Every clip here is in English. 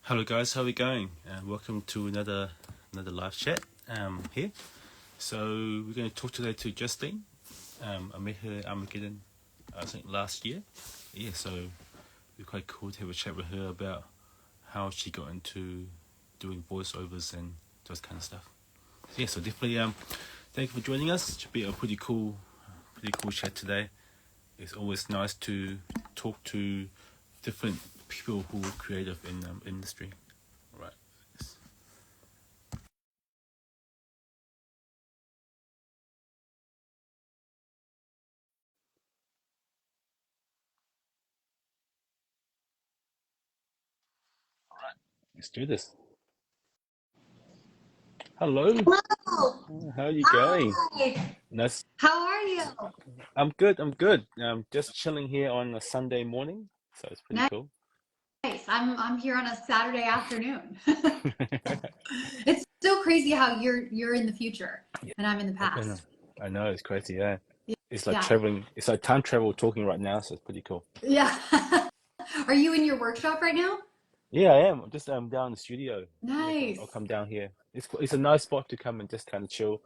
Hello guys, how are we going? Welcome to another live chat here. So we're going to talk today to Justine. I met her at Armageddon, I think last year. Yeah, so it'd be quite cool to have a chat with her about how she got into doing voiceovers and those kind of stuff. Yeah, so definitely thank you for joining us. It should be a pretty cool chat today. It's always nice to talk to different people who are creative in industry. Right. Let's do this. Hello. Hello. How are you going? Hi. Nice. How are you? I'm good. I'm good. Just chilling here on a Sunday morning, so it's pretty Nice. cool. I'm here on a Saturday afternoon. It's so crazy how you're in the future Yeah, and I'm in the I know. past. I know. It's crazy. Yeah. It's like Yeah. traveling. It's like time travel talking right now, so it's pretty cool. Yeah. Are you in your workshop right now? Yeah, I am. I'm just down in the studio. Yeah, I'll Nice. come down here. It's a nice spot to come and just kind of chill.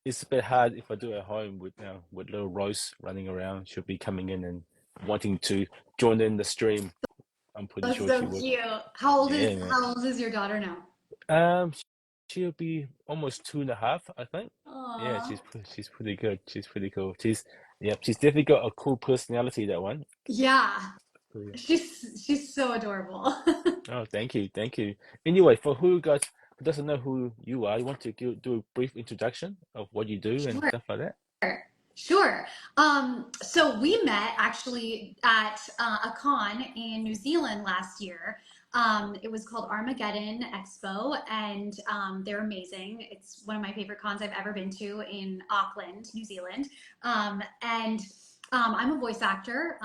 It's a bit hard if I do it at home with little Rose running around. She'll be coming in and wanting to join in the stream. I'm pretty That's sure she so would. cute. Yeah, man. How old is your daughter now? Um, she'll be almost 2.5, I think. Yeah, Aw. she's pretty good. She's pretty cool. She's definitely got a cool personality. That one. Yeah. Cool. She's so adorable. Oh, thank you, thank you. Anyway, for who guys who doesn't know who you are, you want to do a brief introduction of what you do and Sure. stuff like that? Sure. So we met actually at a con in New Zealand last year. It was called Armageddon Expo, and they're amazing. It's one of my favorite cons I've ever been to in Auckland, New Zealand. And I'm a voice actor.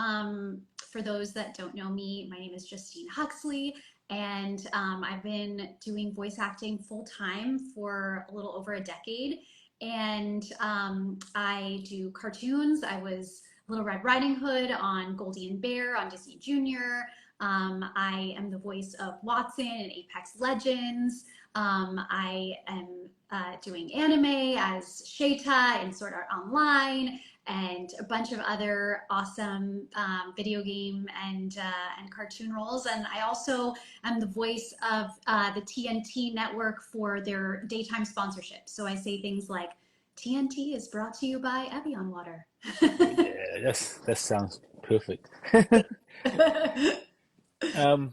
For those that don't know me, my name is Justine Huxley, and I've been doing voice acting full time for a little over a decade. And I do cartoons. I was Little Red Riding Hood on Goldie and Bear on Disney Junior. I am the voice of Watson in Apex Legends. I am doing anime as Shayta in Sword Art Online, and a bunch of other awesome video game and cartoon roles. And I also I'm the voice of the TNT network for their daytime sponsorship. So I say things like, TNT is brought to you by Evian Water. Oh yeah, that sounds perfect.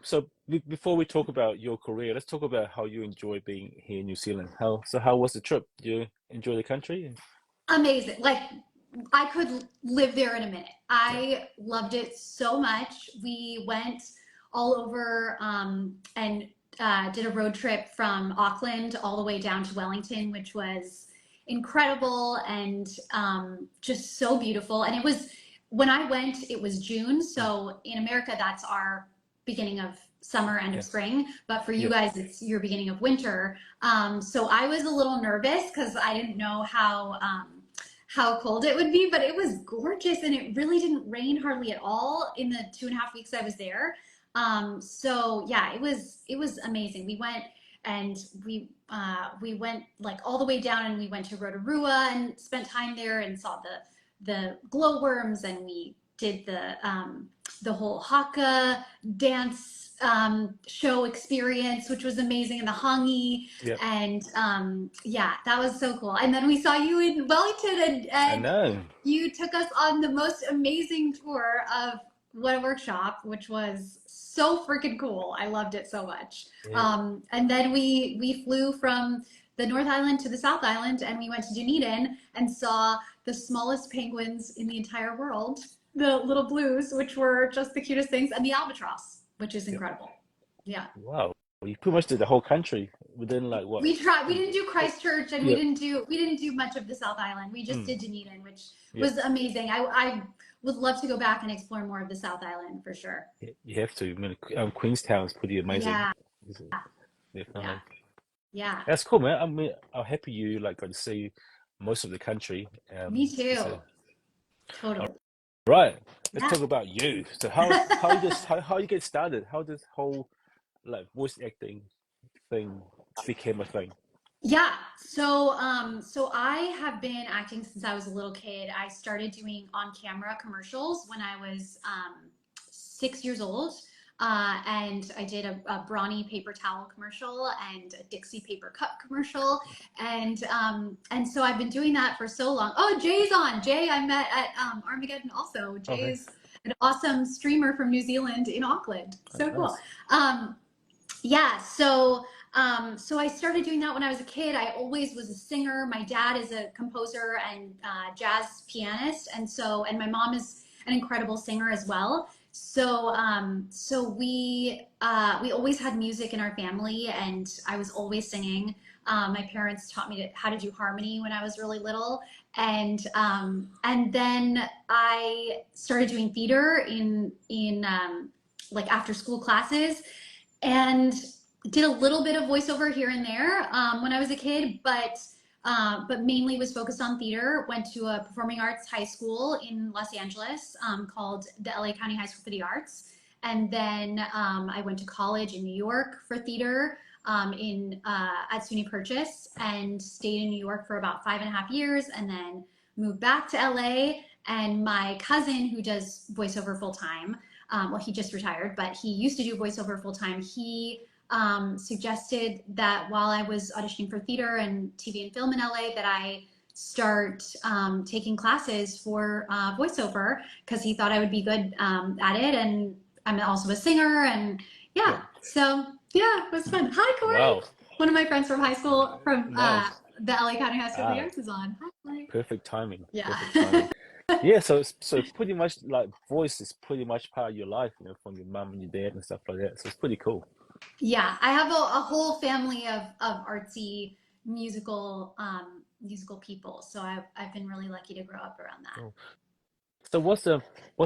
So before we talk about your career, let's talk about how you enjoy being here in New Zealand. How was the trip? Do you enjoy the country? Amazing. Like, I could live there in a minute. Yeah. I loved it so much. We went all over and did a road trip from Auckland all the way down to Wellington, which was incredible and just so beautiful. And it was, when I went, it was June. Mm. So in America, that's our beginning of summer, end of Yes. spring. But for you Yep. guys, it's your beginning of winter. So I was a little nervous because I didn't know how cold it would be, but it was gorgeous and it really didn't rain hardly at all in the 2.5 weeks I was there. So yeah, it was amazing. We went and we went like all the way down and we went to Rotorua and spent time there and saw the glowworms, and we did the whole haka dance show experience, which was amazing, and the hangi. Yep. And yeah, that was so cool. And then we saw you in Wellington, I and know. you took us on the most amazing tour of What a Workshop, which was so freaking cool. I loved it so much. Yeah. And then we flew from the North Island to the South Island, and we went to Dunedin and saw the smallest penguins in the entire world, the little blues, which were just the cutest things, and the albatross, which is Yep. incredible. Yeah. Wow. You pretty much did the whole country within like what? We tried. We Mm, didn't do Christchurch, and we Yep. didn't do much of the South Island. We just Mm, did Dunedin, which yep. was amazing. I would love to go back and explore more of the South Island for sure. You have to. I mean, Queenstown is pretty amazing. Yeah, yeah, Definitely. yeah. That's cool, man. I mean, I'm happy you like got to see most of the country. Me It's too. a all Totally. right. Let's Yeah. talk about you. So how you just how you get started? How this whole like voice acting thing became a thing? Yeah. So I have been acting since I was a little kid. I started doing on-camera commercials when I was 6 years old. And I did a Brawny paper towel commercial and a Dixie paper cup commercial. And so I've been doing that for so long. Oh, Jay's on. Jay, I met at Armageddon also. Jay Okay, is an awesome streamer from New Zealand in Auckland. So cool. nice. Um, yeah, so I started doing that when I was a kid. I always was a singer. My dad is a composer and jazz pianist, and my mom is an incredible singer as well. So we always had music in our family, and I was always singing. My parents taught me how to do harmony when I was really little, and then I started doing theater in like after school classes and did a little bit of voiceover here and there when I was a kid, but mainly was focused on theater. Went to a performing arts high school in Los Angeles called the LA County High School for the Arts, and then I went to college in New York for theater at SUNY Purchase, and stayed in New York for about 5.5 years, and then moved back to LA. And my cousin, who does voiceover full time, well, he just retired, but he used to do voiceover full time. He suggested that while I was auditioning for theater and TV and film in LA, that I start taking classes for voiceover because he thought I would be good at it. And I'm also a singer. And yeah, so yeah, it was fun. Hi, Corey. Wow, One of my friends from high school from nice. the LA County High School for the Ah, Arts is on. Hi, Corey. perfect timing. Yeah. Perfect timing. Yeah, so pretty much like voice is pretty much part of your life, from your mum and your dad and stuff like that. So it's pretty cool. Yeah, I have a whole family of artsy musical people, so I've been really lucky to grow up around that. Cool. So what's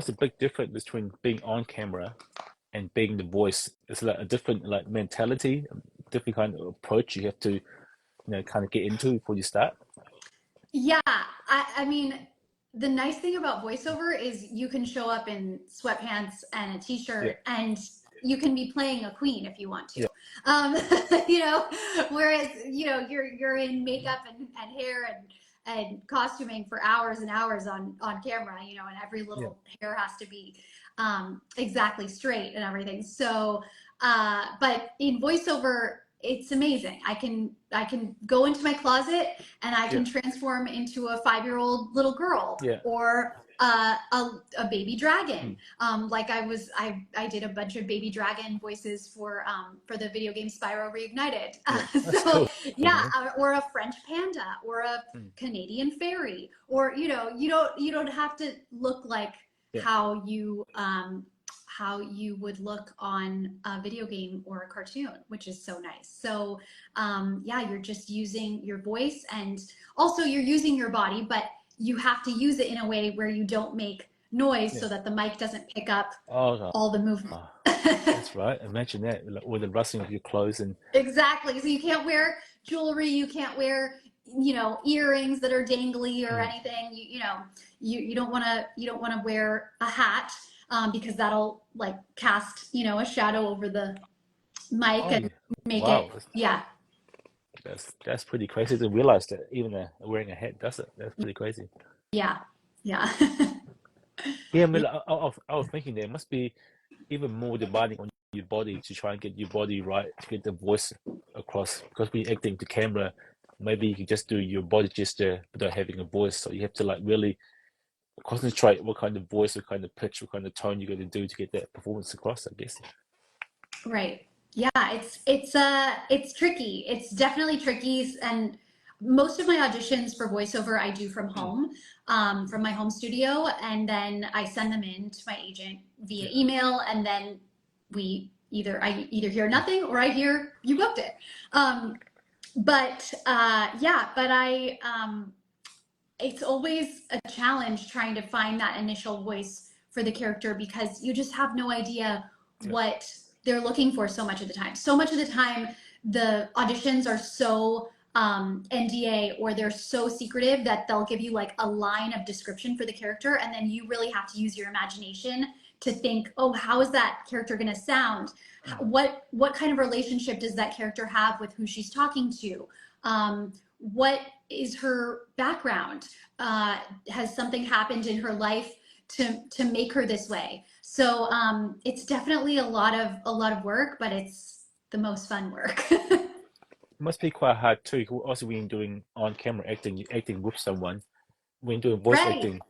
the big difference between being on camera and being the voice? It's like a different like mentality, a different kind of approach you have to, kind of get into before you start. Yeah, I mean, the nice thing about voiceover is you can show up in sweatpants and a Yeah, t-shirt and you can be playing a queen if you want to. yeah, Um, you know, whereas, you're in makeup and hair and costuming for hours and hours on camera, and every yeah, little hair has to be exactly straight and everything. So, but in voiceover, it's amazing. I can go into my closet and I yeah, can transform into a 5-year-old little girl yeah. or a baby dragon. Mm. Like I did a bunch of baby dragon voices for the video game Spyro Reignited. Yeah, that's So cool, yeah, man. or a French panda or a Mm. Canadian fairy, or you don't have to look like Yeah, how you would look on a video game or a cartoon, which is so nice. So yeah, you're just using your voice, and also you're using your body, but you have to use it in a way where you don't make noise yeah. so that the mic doesn't pick up Oh, no. all the movement. Oh, that's right. Imagine that, like, with the rustling of your clothes and Exactly. So you can't wear jewelry, you can't wear, earrings that are dangly or mm. anything. You don't want to wear a hat because that'll like cast, a shadow over the mic Oh, and yeah. make Wow, it, yeah. that's pretty crazy to realize that even wearing a hat does it. That's pretty crazy. Yeah. Yeah. Yeah, I mean, Yeah. like, I was thinking there must be even more demanding on your body to try and get your body right to get the voice across. Because when you're acting to camera, maybe you can just do your body gesture without having a voice. So you have to like really concentrate what kind of voice, what kind of pitch, what kind of tone you're going to do to get that performance across, I guess. Right. Yeah, it's tricky. It's definitely tricky, and most of my auditions for voiceover I do from Mm. home, from my home studio, and then I send them in to my agent via Yeah. email, and then I either hear Mm. nothing or I hear you booked it. But yeah, but it's always a challenge trying to find that initial voice for the character because you just have no idea Yeah. what they're looking for so much of the time. So much of the time, the auditions are so NDA or they're so secretive that they'll give you like a line of description for the character, and then you really have to use your imagination to think, oh, how is that character going to sound? What kind of relationship does that character have with who she's talking to? What is her background? Has something happened in her life to make her this way? So it's definitely a lot of work, but it's the most fun work. It must be quite hard too. Also, when you're doing on-camera acting, you're acting with someone. When you're doing voice Right. acting,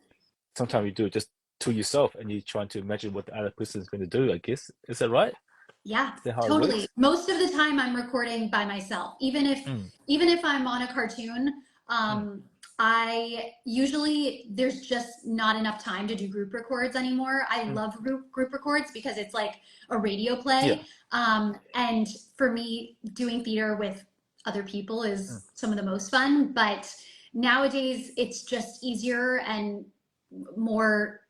sometimes you do it just to yourself, and you're trying to imagine what the other person is going to do. I guess is that right? Yeah, Is that how it totally. works? Most of the time I'm recording by myself. Mm, Even if I'm on a cartoon, mm, I usually there's just not enough time to do group records anymore. I mm. love group records because it's like a radio Yeah. play. And for me, doing theater with other people Mm, is some of the most fun. But nowadays, it's just easier and more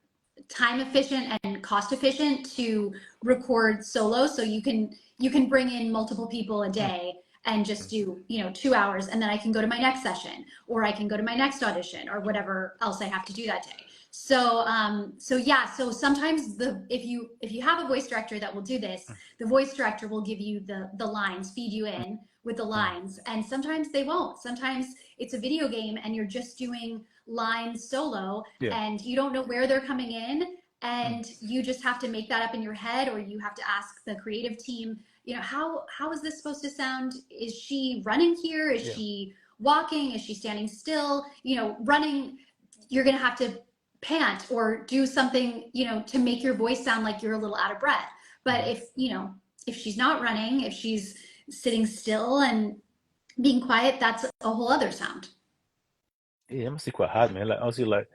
time efficient and cost efficient to record solo, so you can bring in multiple people a mm, day and just do 2 hours, and then I can go to my next session, or I can go to my next audition, or whatever else I have to do that day. So yeah, so sometimes if you have a voice director that will do this, the voice director will give you the lines, feed you in with the mm. lines, and sometimes they won't. Sometimes it's a video game and you're just doing lines solo, Yeah. and you don't know where they're coming in, Mm, and you just have to make that up in your head, or you have to ask the creative team, how is this supposed to sound? Is she running here? Is yeah. she walking? Is she standing still? Running, you're going to have to pant or do something, to make your voice sound like you're a little out of breath. But Mm. if she's not running, if she's sitting still and being quiet, that's a whole other sound. Yeah, it must be quite hard, man. Like, honestly, like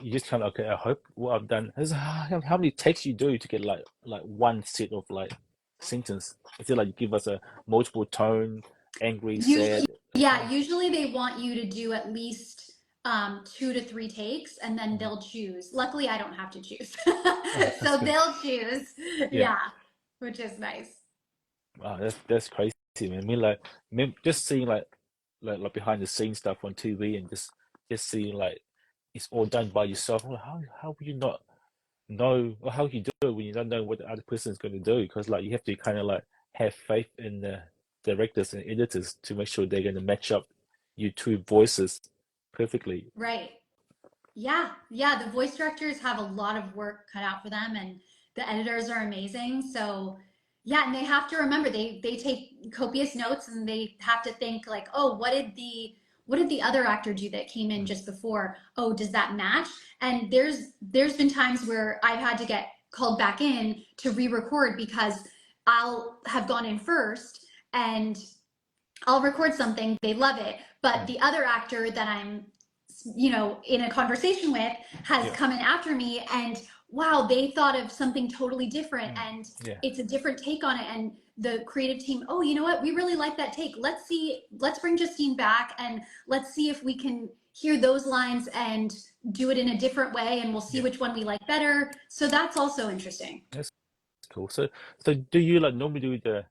you just kind of okay. I hope what I've done. How many takes you do to get like one set of like sentence? Is it like you give us a multiple tone, angry, Usually, sad? yeah, usually they want you to do at least 2 to 3 takes, and then Mhm. they'll choose. Luckily, I don't have to choose. Oh, that's So good. they'll choose. Yeah. Yeah, which is nice. Wow, that's crazy, man. I mean, like, just seeing like behind the scenes stuff on TV and just seeing like it's all done by yourself. I'm like, how would you not know, or how you do it when you don't know what the other person is going to do? Because like you have to kind of like have faith in the directors and editors to make sure they're going to match up your two voices perfectly. Right. Yeah, yeah, the voice directors have a lot of work cut out for them, and the editors are amazing. So, yeah, and they have to remember, they take copious notes, and they have to think like, "Oh, what did the other actor do that came in Mm, just before? Oh, does that match?" And there's been times where I've had to get called back in to re-record because I'll have gone in first, and I'll record something, they love it, but mm, the other actor that I'm, in a conversation with has yeah, come in after me, and wow, they thought of something totally different, mm, and yeah. it's a different take on it. And the creative team, oh, you know what? We really like that take. Let's bring Justine back, and let's see if we can hear those lines and do it in a different way, and we'll see Yeah. which one we like better. So that's also interesting. That's cool. So do you like normally do the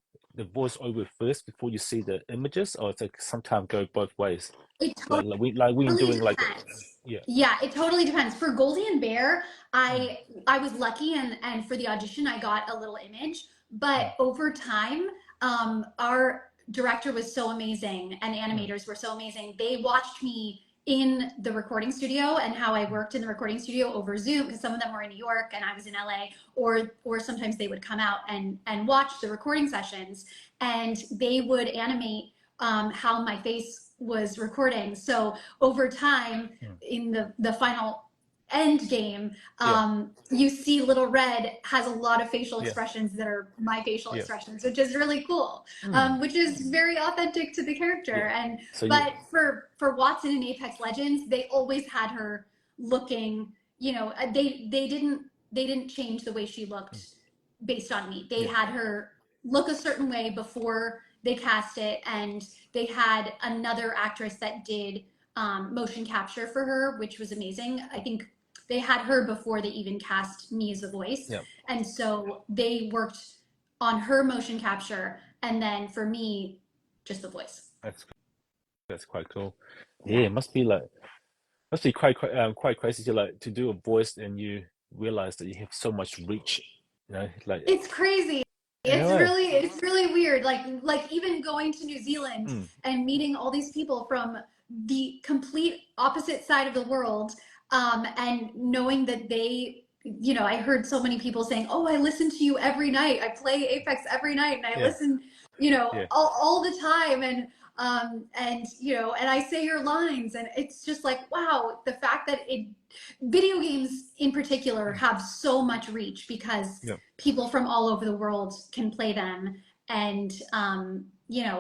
voiceover first before you see the images, or it's like sometimes go both ways? It Like we totally doing like depends. yeah. Yeah, it totally depends. For Goldie and Bear, Mm, I was lucky, and for the audition I got a little image, mm, but over time, our director was so amazing and mm, animators were so amazing. They watched me in the recording studio and how I mm, worked in the recording studio over Zoom, because some of them were in New York and I was in LA, or sometimes they would come out and watch the recording sessions, and they would animate how my face was recording. So over time, mm. in the final end game, Yeah, you see Little Red has a lot of facial yeah, expressions that are my facial yeah. expressions, which is really cool, Mm, which is very authentic to the yeah. character. And So you but for Watson in Apex Legends, they always had her looking. They didn't change the way she mm, looked based on me. They yeah, had her look a certain way before they cast it, and they had another actress that did motion capture for her, which was amazing. I think they had her before they even cast me as the voice, yeah. and so they worked on her motion capture, and then for me, just the voice. That's that's quite cool. Yeah, Yeah. it must be like must be quite crazy to like to do a voice and you realize that you have so much reach. Like It's crazy. I know. It's really weird. Like even going to New Zealand Mm, and meeting all these people from the complete opposite side of the world, and knowing that they, I heard so many people saying, "Oh, I listen to you every night. I play Apex every night, and I yeah, listen, yeah, all the time." And and I say your lines, and it's just like, wow, the fact that video games in particular mm, have so much reach because yeah. people from all over the world can play them. And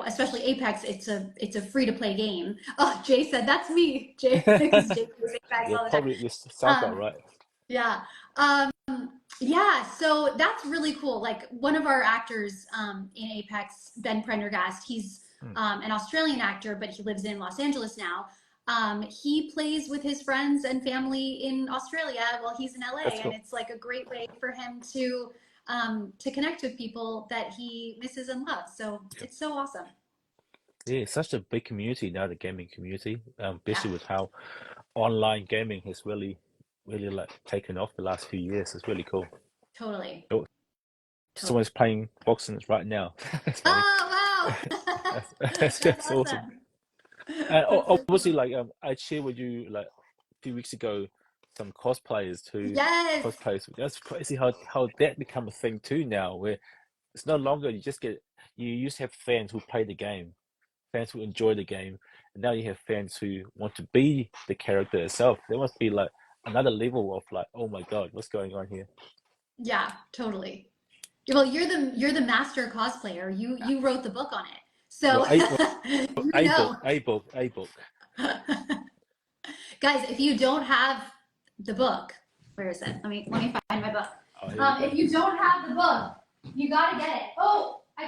especially Apex, it's a free to play game. Oh, Jay said that's me. Jay, because Jay plays Apex Yeah, all the time. probably this sounds about um right. yeah. um yeah, so that's really cool. Like one of our actors in Apex, Ben Prendergast, he's Mm, an Australian actor, but he lives in Los Angeles now. He plays with his friends and family in Australia while he's in LA, that's and cool. it's like a great way for him to connect with people that he misses and loves. So Yeah, it's so awesome. yeah, it's such a big community now, the gaming community. Yeah, Especially with how online gaming has really like taken off the last few years. It's really cool. totally, Oh, totally. someone's playing boxing right now. That's funny. Oh wow, That's, that's that's that's awesome. awesome. And That's so obviously, cool. like I shared with you like a few weeks ago, some cosplayers who Yes. cosplays. That's crazy how that become a thing too now, where it's no longer you just get you used to have fans who play the game, fans who enjoy the game, and now you have fans who want to be the character itself. There must be like another level of like, oh my god, what's going on here? Yeah, totally. Well, you're the master cosplayer. You wrote the book on it. Well, So well, you know. a book. Guys, if you don't have the book, where is it? Let me find my book. Oh, here we go. If you don't have the book, you gotta get it. Oh, I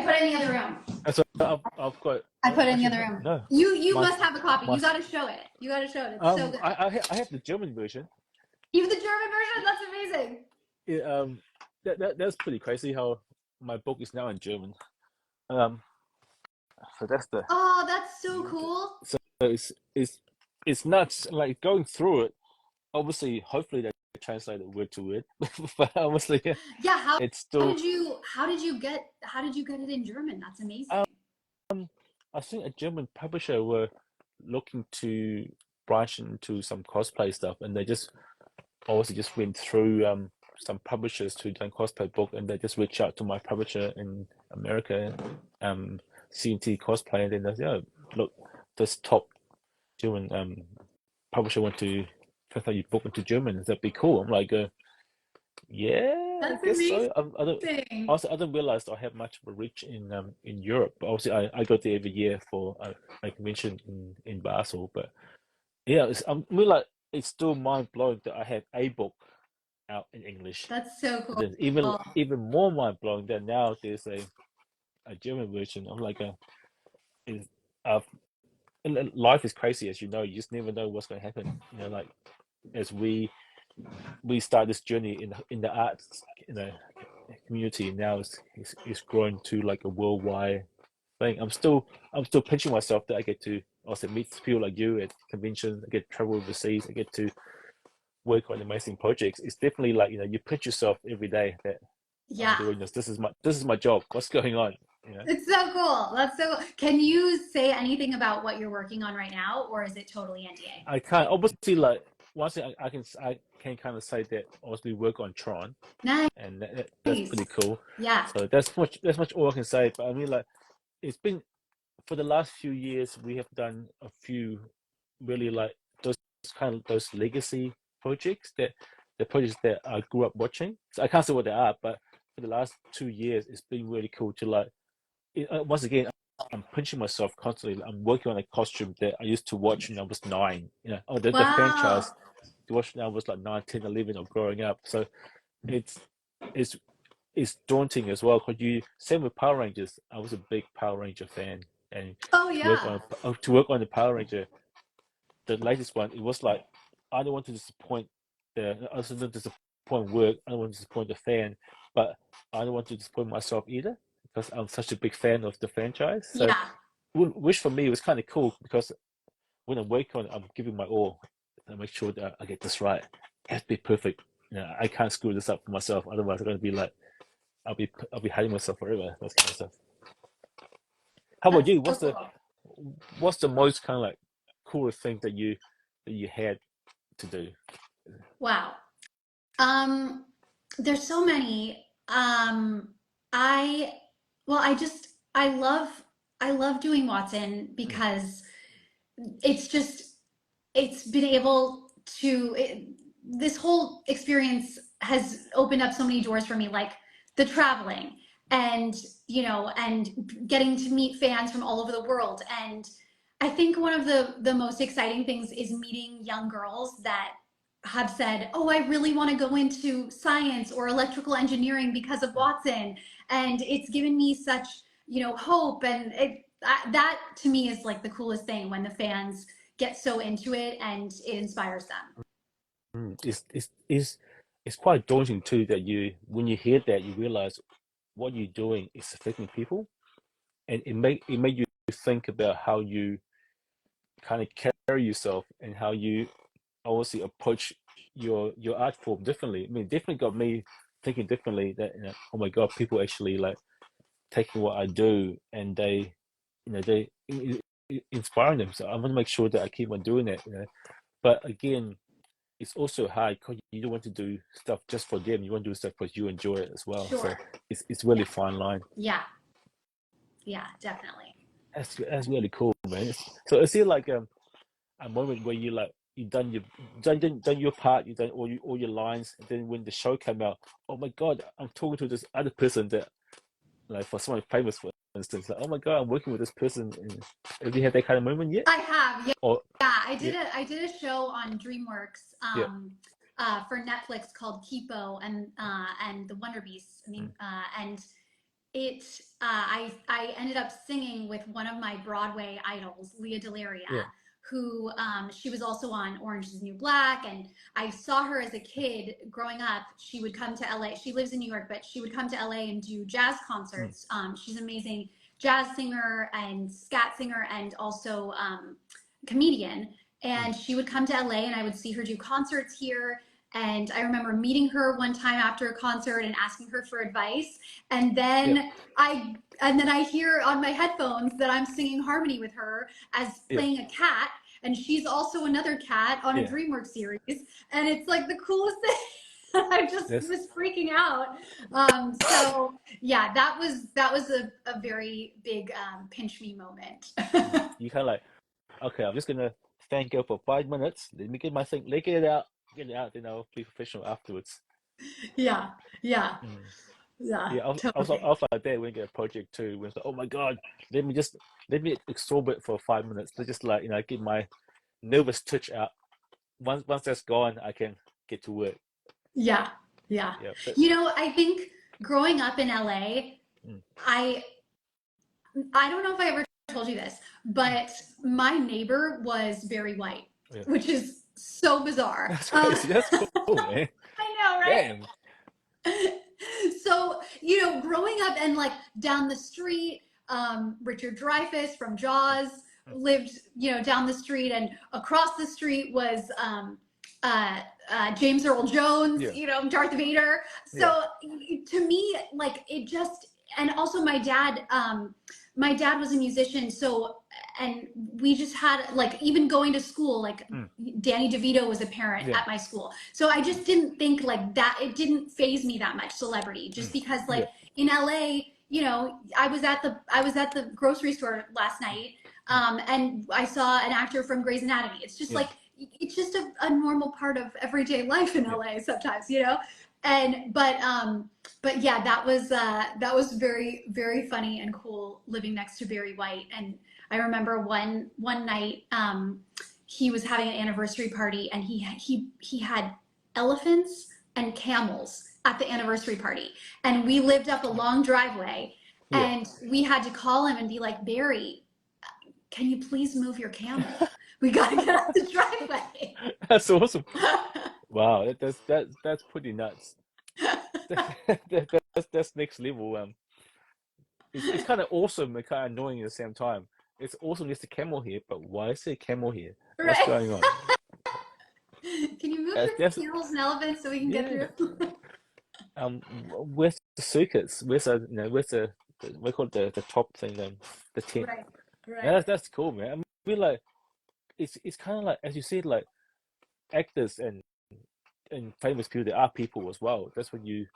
put it in the other room. So I've got. I put it in the Actually, other no, room. no. You My must have a copy. my You gotta show it. You gotta show it. It's so good. I have the German version. Even the German version, that's amazing. It, that's pretty crazy how my book is now in German. Um, so that's the Oh, that's so cool. so it's nuts. Like going through it. Obviously, hopefully they translate it word to word, but obviously Yeah, how it's how still. did you how did you get it in German? That's amazing. Um, I think a German publisher were looking to branch into some cosplay stuff, and they just obviously just went through some publishers to do cosplay book, and they just reached out to my publisher in America, CNT Cosplay, and then they said, "Oh, look, this top German publisher want to translate your book into German. That'd be cool." I'm like, yeah, I That's guess so. I don't. amazing. Also, I didn't realize I have much of a reach in Europe. But obviously, I go there every year for a convention in Basel. But yeah, I'm really like it's still mind blowing that I have a book out in English. That's so But cool. then even more mind blowing that now there's a German version. I'm like is uh, and life is crazy as you know. You just never know what's going to happen. Like as we start this journey in the arts community, now it's growing to like a worldwide thing. I'm still pinching myself that I get to also meet people like you at conventions. I get to travel overseas. I get to work on amazing projects. It's definitely like you pinch yourself every day that I'm Yeah. doing this. This is my job. What's going on? You know. It's so cool. That's so cool. Can you say anything about what you're working on right now, or is it totally NDA? I can't obviously like one thing I can kind of say that obviously work on Tron, Nice. and that's pretty cool. Yeah. So that's much all I can say. But I mean like it's been for the last few years we have done a few really like those kind of those legacy projects that the projects that I grew up watching. So I can't say what they are, but for the last 2 years it's been really cool to like once again I'm pinching myself constantly. I'm working on a costume that I used to watch when I was 9. The Wow. franchise to watch when I was like 9, 10, 11 or growing up. So it's it's it's daunting as well because you same with Power Rangers. I was a big Power Ranger fan, and Oh to work yeah. on the Power Ranger, the latest one, it was like I don't want to disappoint I don't disappoint work. I don't want to disappoint the fan, but I don't want to disappoint myself either because I'm such a big fan of the franchise. So, Yeah. which for me was kind of cool because when I'm working on it, I'm giving my all to make sure that I get this right. has to be perfect. I can't screw this up for myself. Otherwise, I'm gonna be like, I'll be hating myself forever. That kind of stuff. How about That's you? so What's the cool. what's the most kind of like coolest thing that you had to do? Wow. Um, there's so many. I well, I love doing Watson Mm, because it's just it's been able to this whole experience has opened up so many doors for me, like the traveling and and getting to meet fans from all over the world. And I think one of the most exciting things is meeting young girls that have said, oh, I really want to go into science or electrical engineering because of mm, Watson. And it's given me such hope. And that to me is like the coolest thing, when the fans get so into it and it inspires them. it's quite daunting too that you when you hear that you realize what you're doing is affecting people, and it make you think about how you kind of carry yourself and how you obviously approach your art form differently. I mean, definitely got me thinking differently. That oh my god, people actually like taking what I do and they inspiring them. So I want to make sure that I keep on doing it. But again, it's also hard because you don't want to do stuff just for them. You want to do stuff because you enjoy it as well. So Sure. it's Yeah. really fine line. Yeah. Yeah, definitely. That's really cool, man. So is it like a moment where you like you done your part, you done all your lines, and then when the show came out, oh my god, I'm talking to this other person that like for someone famous, for instance, like oh my god, I'm working with this person. And have you had that kind of moment yet? I have. Yeah. Or Yeah, yeah, I did a show on DreamWorks yeah, for Netflix called Kipo and the Wonder Beasts. I mm, mean, and it I ended up singing with one of my Broadway idols, Leah Delaria, yeah, who she was also on Orange is the New Black. And I saw her as a kid growing up. She would come to LA. She lives in New York, but she would come to LA and do jazz mm, concerts. She's an amazing jazz singer and scat singer, and also comedian. mm, And she would come to LA and I would see her do concerts here. And I remember meeting her one time after a concert and asking her for advice. And yeah, then I hear on my headphones that I'm singing harmony with her as yeah, playing a cat, and she's also another cat on a yeah. DreamWorks series, and it's like the coolest thing. I just That's was freaking out. So yeah, that was a very big pinch me moment. you kind of like okay, I'm just gonna thank you for 5 minutes. Let me get my thing, let get it out, then I'll be professional afterwards. Yeah, yeah, Mm. yeah, Yeah, I totally. was like that when I get a project too. When it's like, oh my god, let me absorb it for 5 minutes. To just like get my nervous twitch out. Once that's gone, I can get to work. Yeah, yeah. Yeah, but I think growing up in LA, mm, I I don't know if I ever told you this, mm, but my neighbor was very white, yeah, which is so bizarre. that's crazy. That's cool, man. I know, right? Damn. So, growing up and like down the street, Richard Dreyfuss from Mm, Jaws mm, lived, down the street, and across the street was James Earl Jones, yeah, Darth Vader. yeah, So to me, like it just, and also my dad was a musician, so and we just had like even going to school, like mm, Danny DeVito was a parent yeah, at my school. So I just didn't think like that. It didn't phase me that much, celebrity, just mm, because yeah, like in LA, I was at the grocery store last mm, night, mm, and I saw an actor from Grey's Anatomy. It's just yeah, like it's just a normal part of everyday life in yeah. LA sometimes. And but yeah, that was very very funny and cool living next to Barry White. And I remember one night, he was having an anniversary party, and he had elephants and camels at the anniversary party, and we lived up a long driveway, Yeah. and we had to call him and be like, Barry, can you please move your camel? We got to get off the driveway. That's awesome. Wow, that's pretty nuts. That's next level. It's kind of awesome and kind of annoying at the same time. It's awesome there's a camel here, but why is there a camel here? What's Right. going on? Can you move your That's camels and elephants so we can get yeah. through? Where's the circuits? Where's the where's the we call it the top thing, the tent. Right, Yeah, right. that's cool, man. I mean, like it's kind of like as you said, like actors and famous people. There are people as well. That's when you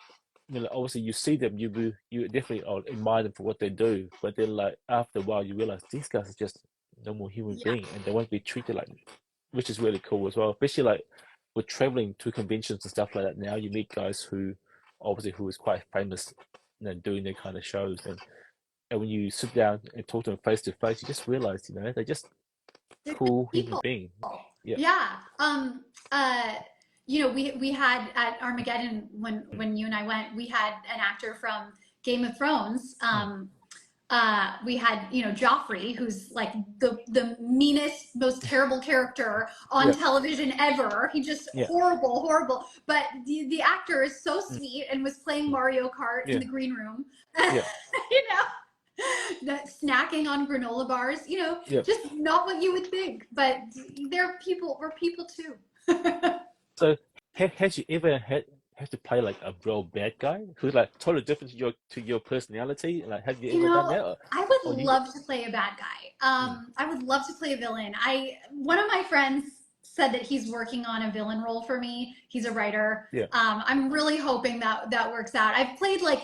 know, like, obviously you see them, you definitely admire them for what they do. But then like after a while, you realize these guys are just normal human Yeah, beings, and they won't be treated like, which is really cool as well. Especially like with traveling to conventions and stuff like that. Now you meet guys who obviously who is quite famous, you know, doing their kind of shows, and when you sit down and talk to them face to face, you just realize, you know, they're just they're just cool human people. beings. Yeah. Yeah. Uh, we had at Armageddon Mm, when you and I went, we had an actor from Game of Thrones. mm, We had, Joffrey, who's like the meanest, most terrible character on yeah. television ever. He just Yeah. horrible, horrible. But the actor is so Mm, sweet and was playing mm, Mario Kart in yeah. the green room. Yeah. you Snacking on granola bars, Yeah. just not what you would think. But they're people. We're people too. So, had you ever had to play like a real bad guy who's like totally different to your personality? Like, have you You ever done know, that, I would or you? love to play a bad guy. Mm, I would love to play a villain. One of my friends said that he's working on a villain role for me. He's a writer. yeah. I'm really hoping that that works out. I've played like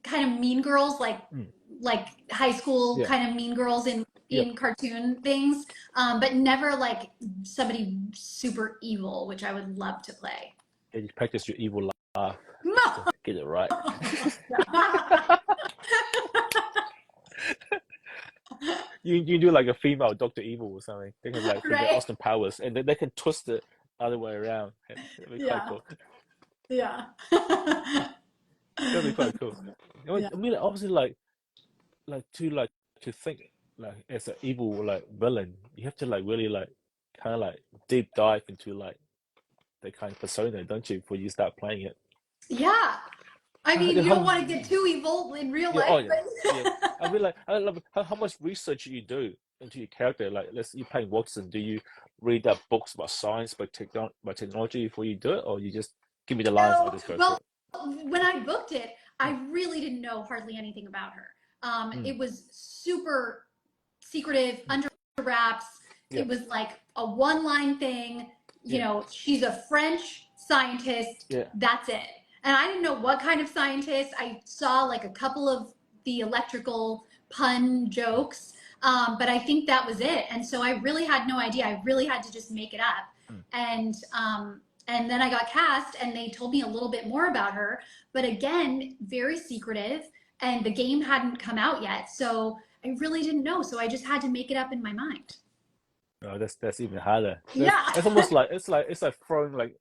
kind of mean girls, Mm, like high school yeah. kind of mean girls in Yeah. cartoon things, but never like somebody super evil, which I would love to play. Yeah. You practice your evil laugh just to No. get it right. You do like a female Doctor Evil or something. They can like with their Right? Austin powers, and then they can twist it other way around. That'd be quite Yeah. cool. Yeah. That'd be quite cool. Yeah. I mean, obviously, like to think like as an evil like villain, you have to like really like kind of like deep dive into like the kind of persona, don't you, before you start playing it? Yeah. I mean, you don't How, want to get too evil in real yeah, life, oh yeah, yeah. but I mean, like, I love how much research you do into your character. Like, let's you playing Watson. Do you read up books about science, about technology before you do it, or you just give me the lines, I'll no. just go for Well, it? when I booked it, I Mm, really didn't know hardly anything about her. mm, It was super secretive, mm. under wraps. Yeah, It was like a one line thing. yeah, She's a French scientist. yeah, That's it. And I didn't know what kind of scientist. I saw like a couple of the electrical pun mm, jokes, but I think that was it. And so I really had no idea. I really had to just make it up. mm. And then I got cast, and they told me a little bit more about her. But again, very secretive, and the game hadn't come out yet, so I really didn't know. So I just had to make it up in my mind. Oh, that's even harder. Yeah. That's almost like it's like throwing like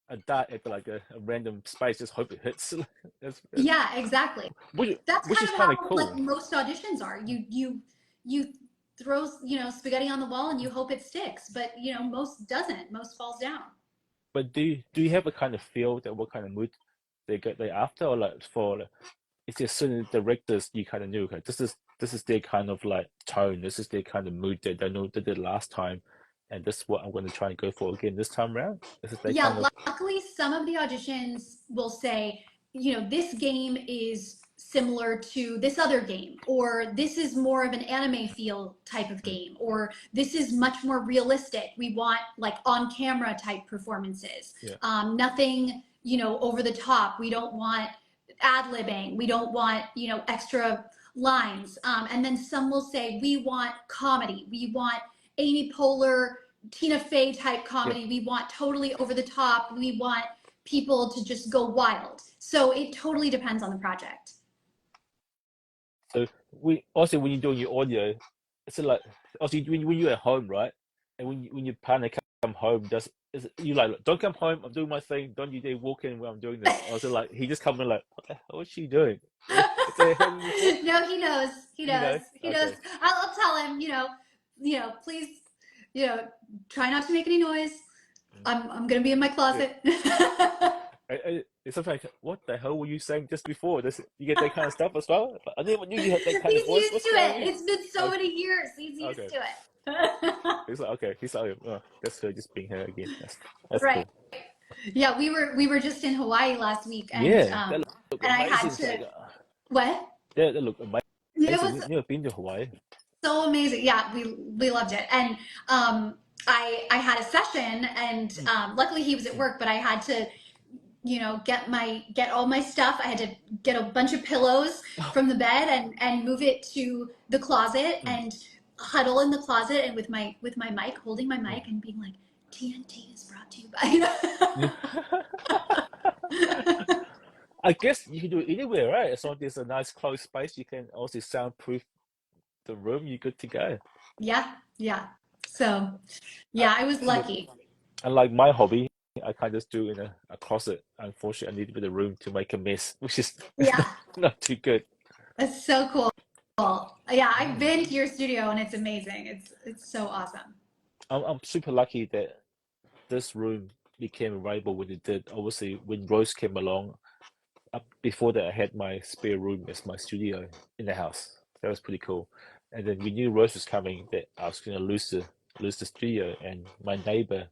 a dart at like a random space, just hope it hits. That's Yeah, exactly. which That's which kind is of kind how of like cool. most auditions are. You throw spaghetti on the wall and you hope it sticks, but most doesn't. Most falls down. But do you have a kind of feel that what kind of mood they after, or like for like, is there certain directors you kind of knew, okay, this is their kind of like tone, this is their kind of mood that they know they did last time, and this is what I'm going to try and go for again this time around. This is they kind Yeah, of luckily, some of the auditions will say, this game is similar to this other game, or this is more of an anime feel type of mm, game, or this is much more realistic. We want like on camera type performances. yeah. Nothing, over the top. We don't want ad libbing. We don't want, extra lines. And then some will say, we want comedy. We want Amy Poehler, Tina Fey type Yeah. comedy. We want totally over the top. We want people to just go wild. So it totally depends on the project. So we also when you're doing your audio, it's like also when you're at home, right? And when your partner come home, does is you like don't come home? I'm doing my thing. Don't you dare walk in when I'm doing this. Also like he just come in like what the hell is she doing? Has that happened before? No, he knows. He You knows. know? He knows. Okay. I'll tell him. Please, try not to make any noise. Mm. I'm gonna be in my Yeah. closet. It's something like, what the hell were you saying just before? You get that kind of stuff as well? I never knew you had that kind of He's voice. used What's to going on it. here? It's been so Okay, many years. He's used okay. to it. He's like, okay. He's like, oh, that's her just being her again. That's Right. cool. Yeah, we were just in Hawaii last week, Yeah, that look and I had amazing. It's to like, what? that look It amazing. was Never been to Hawaii. so amazing. Yeah, we loved it. And I had a session, and Mm, luckily he was at mm, work, but I had to get all my stuff. I had to get a bunch of pillows from the bed and move it to the closet mm, and huddle in the closet and with my mic, holding my mm. mic and being like, TNT is brought to you by. I guess you can do it anywhere, right? As long as there's a nice closed space, you can also soundproof the room. You're good to go. Yeah, yeah. So Uh, yeah, I was look, lucky. unlike my hobby, I can't just do in a closet. Unfortunately, I need a bit of room to make a mess, which is Yeah, not too good. that's so cool. Yeah, I've Mm. been to your studio and it's amazing. It's so awesome. I'm super lucky that this room became available when it did. Obviously, when Rose came along, before that, I had my spare room as my studio in the house. That was pretty cool. And then we knew Rose was coming, that I was going to lose the studio. And my neighbor,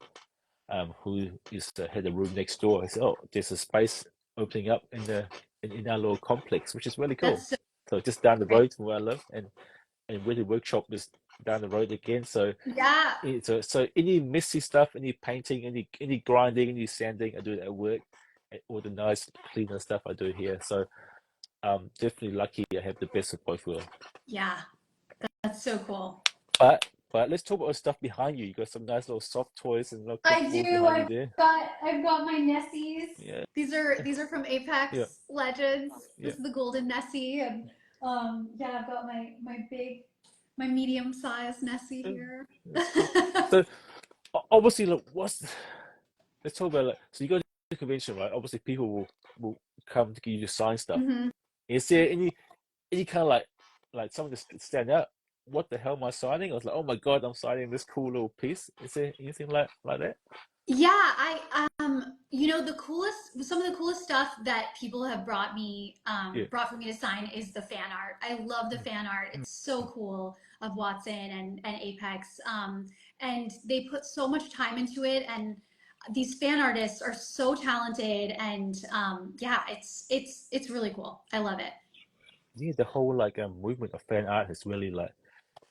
who is had a room next door, he said, "Oh, there's a space opening up in our little complex, which is really cool." That's so So just down the great. road from where I live, and where the workshop is down the road again. So Yeah, so any messy stuff, any painting, any grinding, any sanding, I do it at work. And all the nice cleaner stuff I do here. So definitely lucky I have the best of both worlds. yeah. That's so cool. But let's talk about the stuff behind you. You got some nice little soft toys and little I collectibles do. behind you there. I've got my Nessies. Yeah, These are from yeah, Apex Legends. yeah. This is the golden Nessie, and yeah, I've got my medium sized Nessie Oh, here. that's cool. So obviously, look, let's talk about so you go to the convention, right? Obviously, people will come to give you sign stuff. Hmm. Is there any kind of like something to stand out? What the hell am I signing? I was like, oh my god, I'm signing this cool little piece. Is there anything like that? Yeah, some of the coolest stuff that people have Yeah. brought for me to sign is the fan art. I love the Mm, fan art. mm, It's so cool of Watson and Apex. And they put so much time into it, and these fan artists are so talented, and yeah, it's really cool. I love it. yeah, the whole like movement of fan art has really like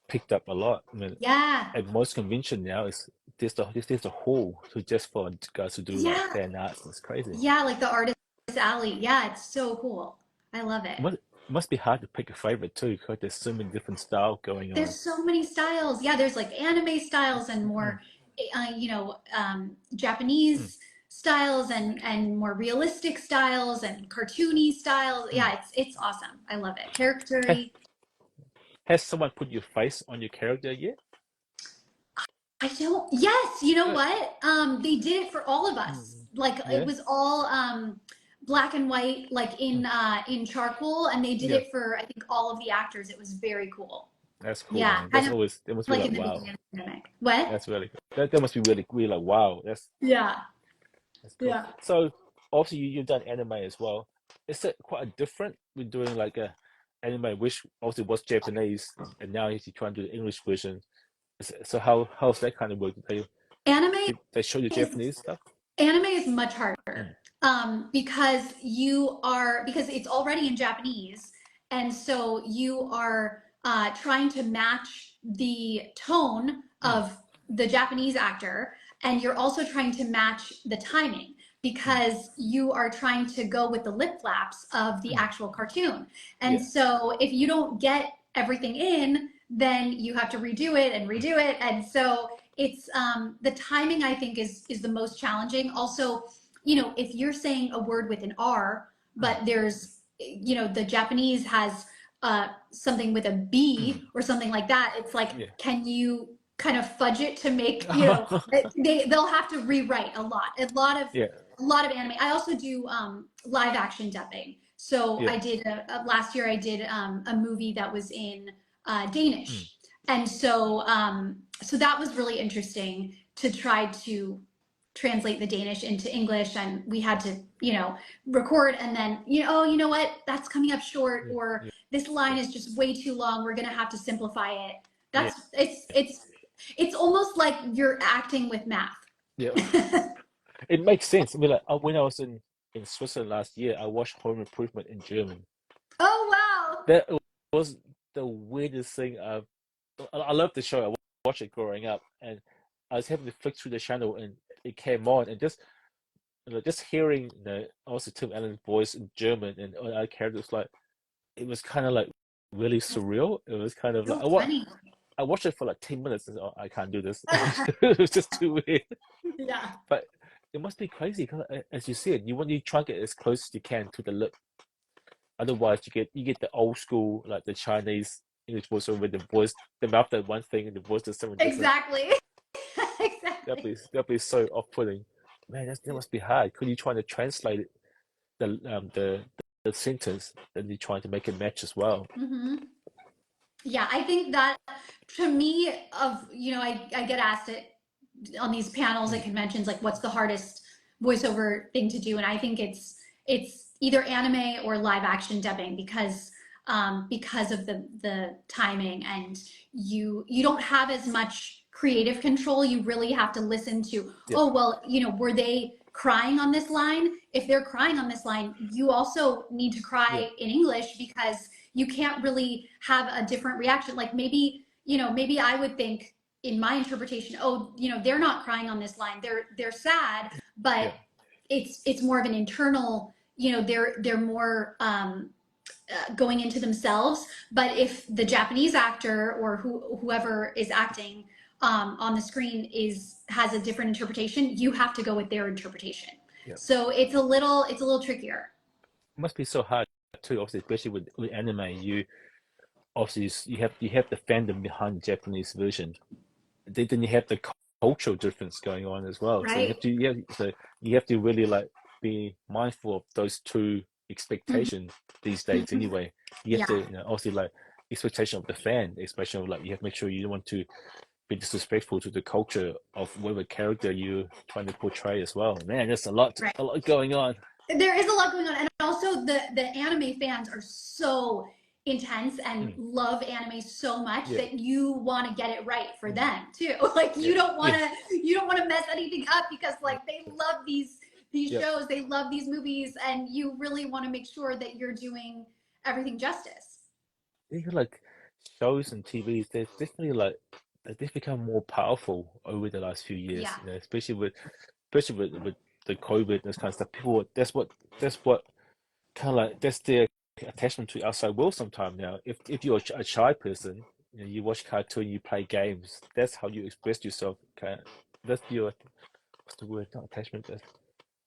picked up a lot. I mean, Yeah, at most convention now is there's a hall to just for guys to do like yeah, fan arts. It's crazy. yeah, like the artist alley. Yeah, it's so cool. I love it. It must be hard to pick a favorite too, because there's so many different styles going on. There's so many styles. Yeah, there's like anime styles and Mm, more, mm, Japanese styles and more realistic styles and cartoony styles. mm. Yeah, it's awesome. I love it. Has, Charactery. has someone put your face on your character yet? I don't. Yes, you know Uh, what? They did it for all of us. mm, Like it yeah, was all black and white, like mm, in charcoal, and they did yeah. it for I think all of the actors. It was very cool. That's cool, Yeah, man. kind That's of always that must be like like in the wow. beginning of the pandemic. What? That's really that must be really like wow. Yeah, That's cool. yeah. So obviously you've done anime as well. Is it quite a different with doing like a anime which obviously was Japanese and now you're trying to do the English version? So how's that kind of work? Anime They show you is Japanese stuff? anime is much harder Mm, because because it's already in Japanese, and so you are trying to match the tone mm, of the Japanese actor, and you're also trying to match the timing mm, because you are trying to go with the lip flaps of the mm. actual cartoon. And Yeah. so if you don't get everything in, then you have to redo it and redo it. And so it's the timing I think is the most challenging. Also, if you're saying a word with an R, Mm, but there's the Japanese has something with a B mm. or something like that, it's like, Yeah. can you kind of fudge it to make they'll have to rewrite Yeah. a lot of anime. I also do live action dubbing. So Yeah. I did last year I did a movie that was in Mm, Danish, and so that was really interesting to try to translate the Danish into English, and we had to, record and then, oh, you know what, that's coming up short, Yeah, or yeah, this line is just way too long. We're gonna have to simplify it. yeah, That's it's almost like you're acting with math. yeah. It makes sense. I mean, like when I was in Switzerland last year, I watched Home Improvement in German. Oh wow. That was the weirdest thing I love the show. I watched it growing up, and I was having to flick through the channel, and it came on, and just hearing also Tim Allen's voice in German and all other characters, like it was kind of like really surreal. It was kind of like So funny. I watched it for like 10 minutes, and I can't do this. It was just too weird. Yeah. But it must be crazy because, as you said, you want to try to get as close as you can to the lip. Otherwise, you get the old school, like the Chinese English voiceover with the voice, the mouth does one thing and the voice does something different. Exactly. That'd be so off-putting. Man, that must be hard. Could you try to translate it, the sentence and you're trying to make it match as well? Mm-hmm. Yeah, I think that to me, I get asked it on these panels at Mm. conventions, like what's the hardest voiceover thing to do, and I think it's either anime or live action dubbing, because of the timing, and you don't have as much creative control. You really have to listen to, Yeah, oh well, were they crying on this line? If they're crying on this line, you also need to yeah, cry in English, because you can't really have a different reaction. Like maybe I would think in my interpretation, oh, they're not crying on this line. They're sad, but yeah, it's more of an internal, they're more going into themselves. But if the Japanese actor or whoever is acting on the screen has a different interpretation, you have to go with their interpretation. yeah. So it's a little trickier. It must be so hard too, obviously, especially with anime. You obviously you have the fandom behind the Japanese version. Then you have the cultural difference going on as well. So Right. you have to really like be mindful of those two expectations these days. Mm-hmm. Anyway, you have Yeah. to obviously like expectation of the fan, expectation of like you have to make sure you don't want to be disrespectful to the culture of whatever character you're trying to portray as well. Man, there's Right. a lot going on. There is a lot going on, and also the anime fans are so intense and Mm, love anime so much yeah, that you want to get it right for mm, them too. Like yeah, yeah, you don't want to mess anything up, because like they love these yeah. shows, they love these movies, and you really want to make sure that you're doing everything justice. Even like shows and TVs, there's definitely like they've become more powerful over the last few years. Yeah. Especially with the COVID and this kind of stuff. People, that's what kind of like that's their attachment to outside world. Sometimes now, if you're a shy person, you watch cartoon, you play games. That's how you express yourself. That's your what's the word? Not attachment.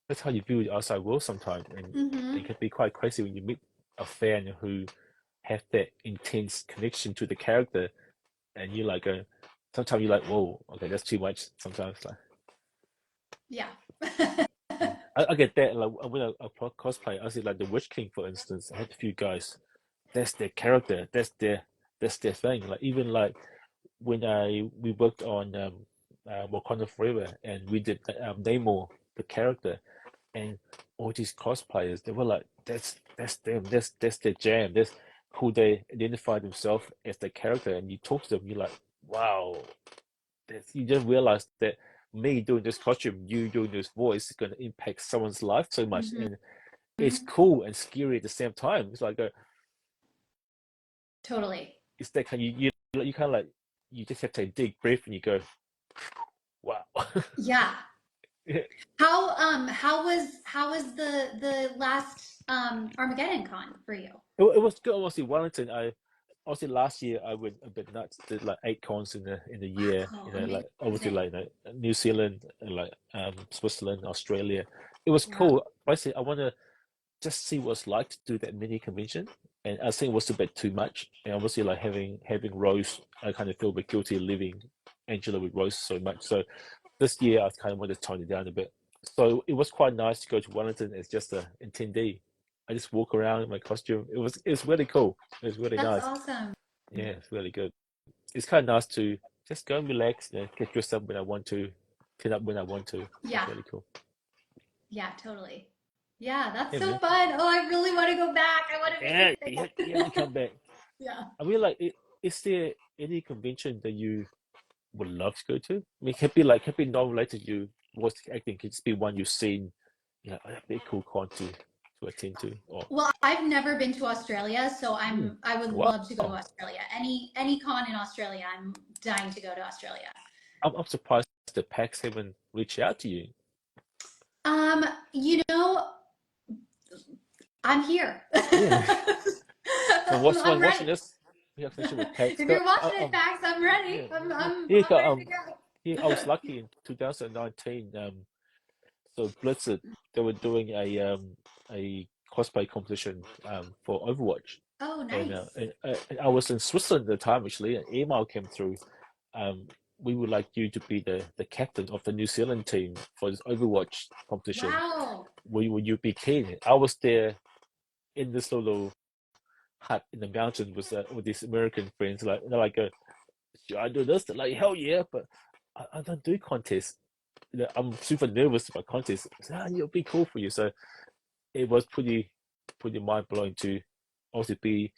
That's how you view the outside world sometimes, and it Mm-hmm. can be quite crazy when you meet a fan who have that intense connection to the character, and you like sometimes you're like, whoa, okay, that's too much. Sometimes like, Yeah. I get that. Like when I cosplay, I see like the Witch King, for instance. I had a few guys. That's their character. That's their thing. Like even like when we worked on Wakanda Forever, and we did Namor, the character, and all these cosplayers, they were like, that's them. That's their jam. That's who they identify themselves as the character. And you talk to them, you're like, wow. You just realize that me doing this costume, you doing this voice is going to impact someone's life so much, Mm-hmm. and it's cool and scary at the same time. It's like Totally. it's that kind. You kind of like you just have to take a deep breath and you go, wow. Yeah. it, How was the last Armageddon Con for you? it was good. Obviously, Wellington. Obviously last year I went a bit nuts. Did like 8 cons in a year. Oh, Like obviously amazing. like New Zealand, and like Switzerland, Australia. It was Yeah. cool. Basically, I want to just see what it's like to do that mini convention. And I think it was a bit too much. And obviously, like having Rose, I kind of feel a bit guilty leaving Angela with Rose so much. So this year, I kind of wanted to tone it down a bit. So it was quite nice to go to Wellington as just a attendee. I just walk around in my costume. It's really cool. It was really That's nice. awesome. Yeah, it's really good. It's kind of nice to just go and relax, get dressed up when I want to. clean up when I want to. Yeah. It's really cool. Yeah, totally. Yeah, that's Yeah, so man. fun. Oh, I really want to go back. I want to Yeah, visit. you have to come back. Yeah. I mean, like, is there any convention that you would love to go to? I mean, it can be non-related to you voice acting. It can just be one you've seen. Yeah, that'd be a cool con to attend to. Or Well, I've never been to Australia, so hmm, I would wow, love to go to Australia. Any con in Australia, I'm dying to go to Australia. I'm surprised the PAX haven't reached out to you. Um, you know, I'm here. Yeah. So what's I'm one watching ready. this? We have connection with PAX. If you're watching it, Max, I'm ready. Yeah, yeah, I'm ready to go. yeah. I was lucky in 2019. So Blizzard, they were doing a cosplay competition for Overwatch, Oh, and, nice. and I was in Switzerland at the time actually. An email came through. We would like you to be the captain of the New Zealand team for this Overwatch competition. Wow. Will you be keen? I was there in this little hut in the mountain with these American friends. Like they're like, should I do this? They're like, hell yeah! But I don't do contests. I'm super nervous about contests. So, it'll be cool for you. So it was pretty mind blowing to also be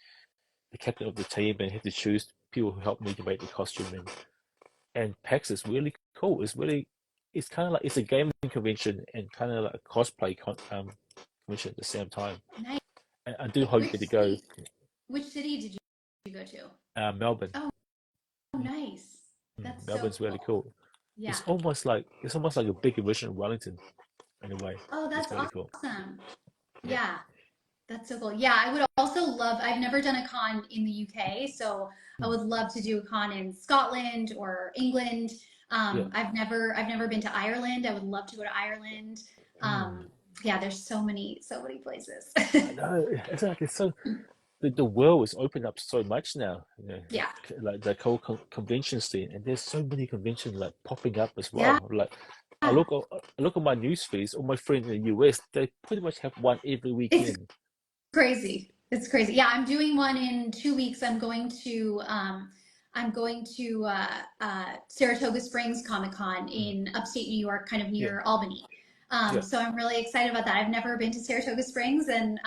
the captain of the team and have to choose people who help me to make the costume and PAX is really cool. It's kind of like it's a gaming convention and kind of like a cosplay convention at the same time. Nice. And I do hope you get to go. Which city did you go to? Melbourne. Oh, nice. That's so Melbourne's really cool. cool. Yeah. It's almost like a big version of Wellington in a way. Oh, It's that's really cool. awesome. Yeah. Yeah. That's so cool. Yeah, I would also love, I've never done a con in the UK, so I would love to do a con in Scotland or England. Yeah. I've never been to Ireland. I would love to go to Ireland. Mm. Yeah, there's so many places. I know. Exactly. So the world is opened up so much now. Yeah. Like the whole convention scene, and there's so many conventions like popping up as Yeah. well. Like I look at my news feeds. All my friends in the US, they pretty much have one every It's weekend. crazy. It's crazy. Yeah, I'm doing one in 2 weeks. I'm going to Saratoga Springs Comic Con in upstate New York, kind of Yeah, near Albany. yeah, So I'm really excited about that. I've never been to Saratoga Springs and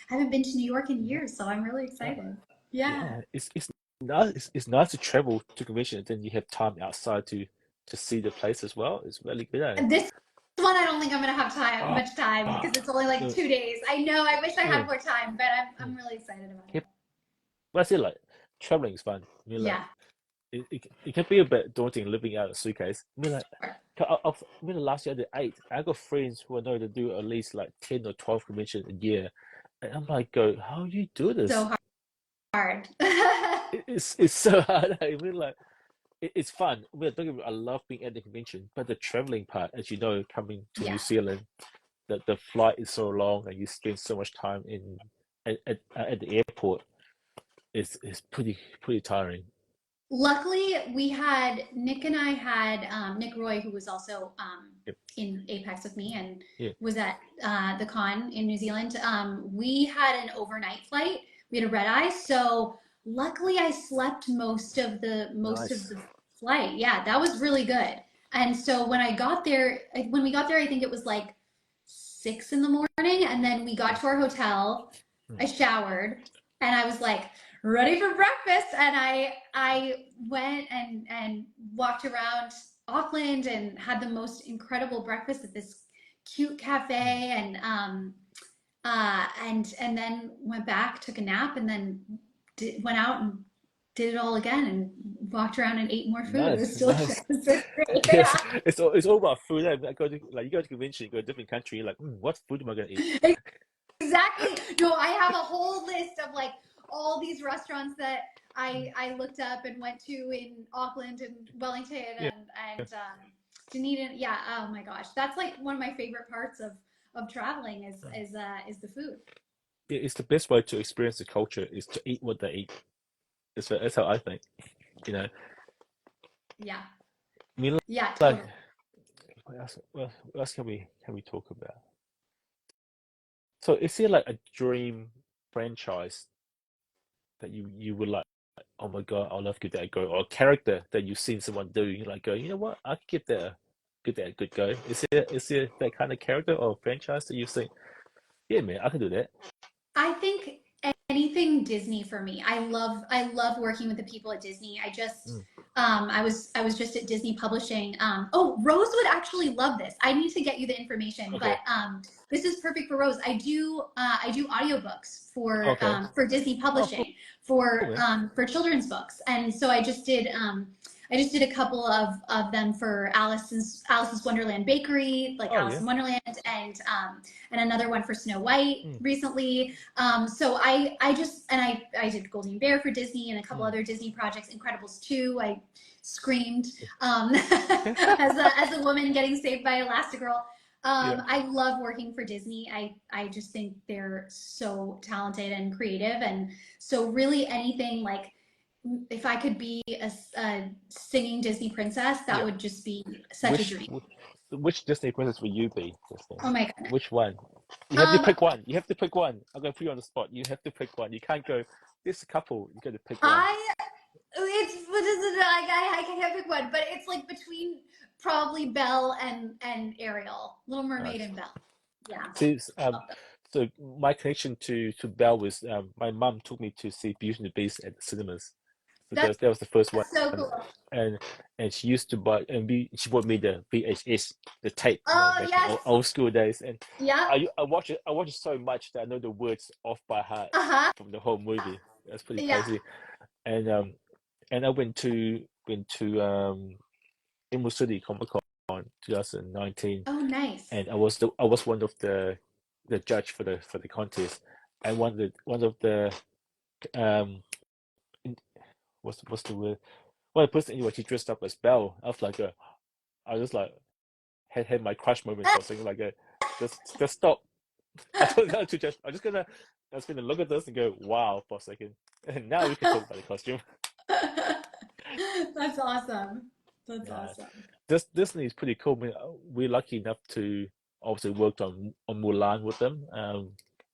haven't been to New York in years, so I'm really uh, excited. Yeah. yeah. It's nice to travel to convention, and then you have time outside to see the place as well. It's really good. Eh? And this one, I don't think I'm gonna have Oh, much time oh, because it's only like no, 2 days. I know. I wish I yeah, had more time, but I'm mm. really excited about Yeah. it. But I say like traveling is fun. I mean, like Yeah. it can be a bit daunting living out of a suitcase. I mean, like, Sure. I mean, last year I did 8. I got friends who I know to do at least like 10 or 12 conventions a year. And I'm like, how do you do this? So hard. It's so hard. I mean, like, it's fun. I mean, don't get me wrong, I love being at the convention, but the traveling part, as you know, coming to New Yeah. Zealand, the flight is so long and you spend so much time at the airport. It's pretty tiring. Luckily, Nick and I had Nick Roy, who was also Yep. in Apex with me and Yeah. was at the con in New Zealand. We had an overnight flight. We had a red eye, so luckily I slept most of Nice. the flight. Yeah, that was really good. And so when we got there, I think it was like 6 in the morning, and then we got to our hotel. I showered, and I was like ready for breakfast, and I went and walked around Auckland and had the most incredible breakfast at this cute cafe, and then went back, took a nap, and then went out and did it all again and walked around and ate more food. It Nice, was delicious. nice. It was great. Yes, it's all about food. Eh? You go to convention, you go to a different country, you're like, what food am I gonna eat? Yeah. Exactly. No, I have a whole list of like all these restaurants that I looked up and went to in Auckland and Wellington Yeah, and Dunedin. Yeah. Oh my gosh, that's like one of my favorite parts of traveling is the food. it's the best way to experience the culture is to eat what they eat. That's how I think. You know, Yeah. I mean, Yeah. like, Totally. what else can we talk about? So, is there like a dream franchise that you would like? Oh my God, I'll love to give that a go. Or a character that you've seen someone do, you like go, you know what? I could give that give that a good go? Is there that kind of character or franchise that you think, yeah, man, I can do that? I think anything Disney for me. I love working with the people at Disney. Mm. I was just at Disney Publishing. Oh, Rose would actually love this. I need to get you the information, Okay. but this is perfect for Rose. I do audiobooks Okay. for Disney Oh, cool, Publishing cool, man. for children's books, and so I just did a couple of them for Alice's Wonderland Bakery, like Oh Alice yeah. in Wonderland, and another one for Snow White Mm. recently. So I did Golden Bear for Disney and a couple Mm. other Disney projects. Incredibles 2, I screamed as a woman getting saved by Elastigirl. Yeah. I love working for Disney. I just think they're so talented and creative, and so really anything like if I could be a singing Disney princess, that Yeah. would just be such a Which dream. which Disney princess will you be, Justine? Oh my goodness. Which one? You have to Um, pick one. You have to pick one. I'm gonna put you on the spot. You have to pick one. You can't go. There's a couple. You got to pick one. I it's what is it? I can't pick one, but it's like between probably Belle and Ariel, Little Mermaid Nice. and Belle. Yeah, See, love them. so my connection to Belle was my mum took me to see Beauty and the Beast at the cinemas. So That's that was the first one, so cool. and she used to buy she bought me the VHS, the tape, Oh back in yes, old school days, and yeah. I watch it so much that I know the words off by heart Uh-huh. from the whole movie. That's pretty Yeah. crazy, and I went to Emerald City Comic Con 2019, Oh nice. and I was one of the judge for the contest, and one of the um what's the word, one of the person anyway, she dressed up as Belle. I was like I was like had my crush moment for a second, like just stop. I don't know to just I was gonna look at this and go wow for a second, and now we can talk about the costume. That's awesome. That's Yeah, awesome. Disney is pretty cool. I mean, we're lucky enough to obviously worked on Mulan with them.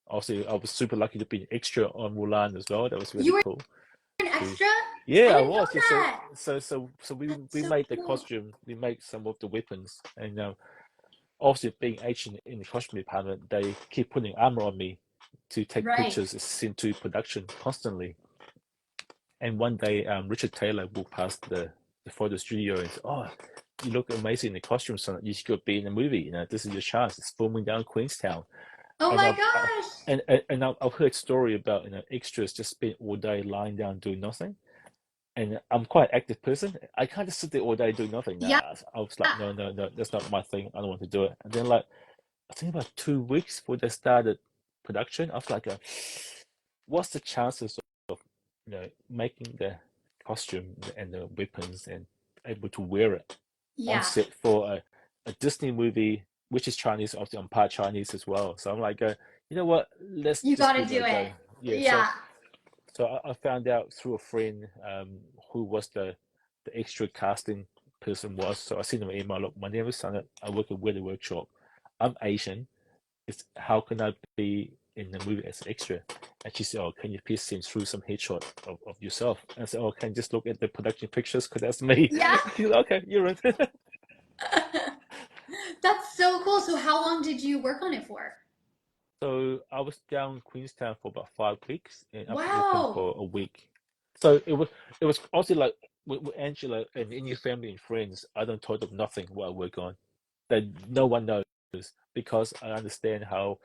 Obviously, I was super lucky to be an extra on Mulan as well. That was You really were cool. an To extra? Yeah, I I didn't know was. Yeah, that. so That's we so made the cool. costume. We made some of the weapons, and obviously being Asian in the costume department, they keep putting armor on me to take Right. pictures into production constantly. And one day, Richard Taylor walked past the photo studio and said, "Oh, you look amazing in the costume, son. You should be in a movie. This is your chance. It's filming down Queenstown." Oh And my I've gosh. I've heard story about extras just spend all day lying down doing nothing. And I'm quite an active person. I can't just sit there all day doing nothing. Yeah. Nah, I was like, no, no, no, that's not my thing. I don't want to do it. And then like I think about 2 weeks before they started production, I was like, what's the chances of making the costume and the weapons and able to wear it on Yeah. set for a Disney movie, which is Chinese. Obviously, I'm part Chinese as well, so I'm like, you know what? Let's You just got to give it do a it. go. Yeah. Yeah. So I found out through a friend who was the extra casting person was. So I sent him an email. Look, my name is Sanat. I work at Weather Workshop. I'm Asian. It's how can I be in the movie as an extra? And she said, "Oh, can you please send through some headshot of yourself?" And I said, "Oh, can you just look at the production pictures? Because that's me." Yeah. He's like, "Okay, you're in." That's so cool. So how long did you work on it for? So I was down in Queenstown for about 5 weeks, and up in Auckland Wow. for a week. So it was also like with Angela and in your family and friends. I don't tell them nothing what I work on. That no one knows because I understand how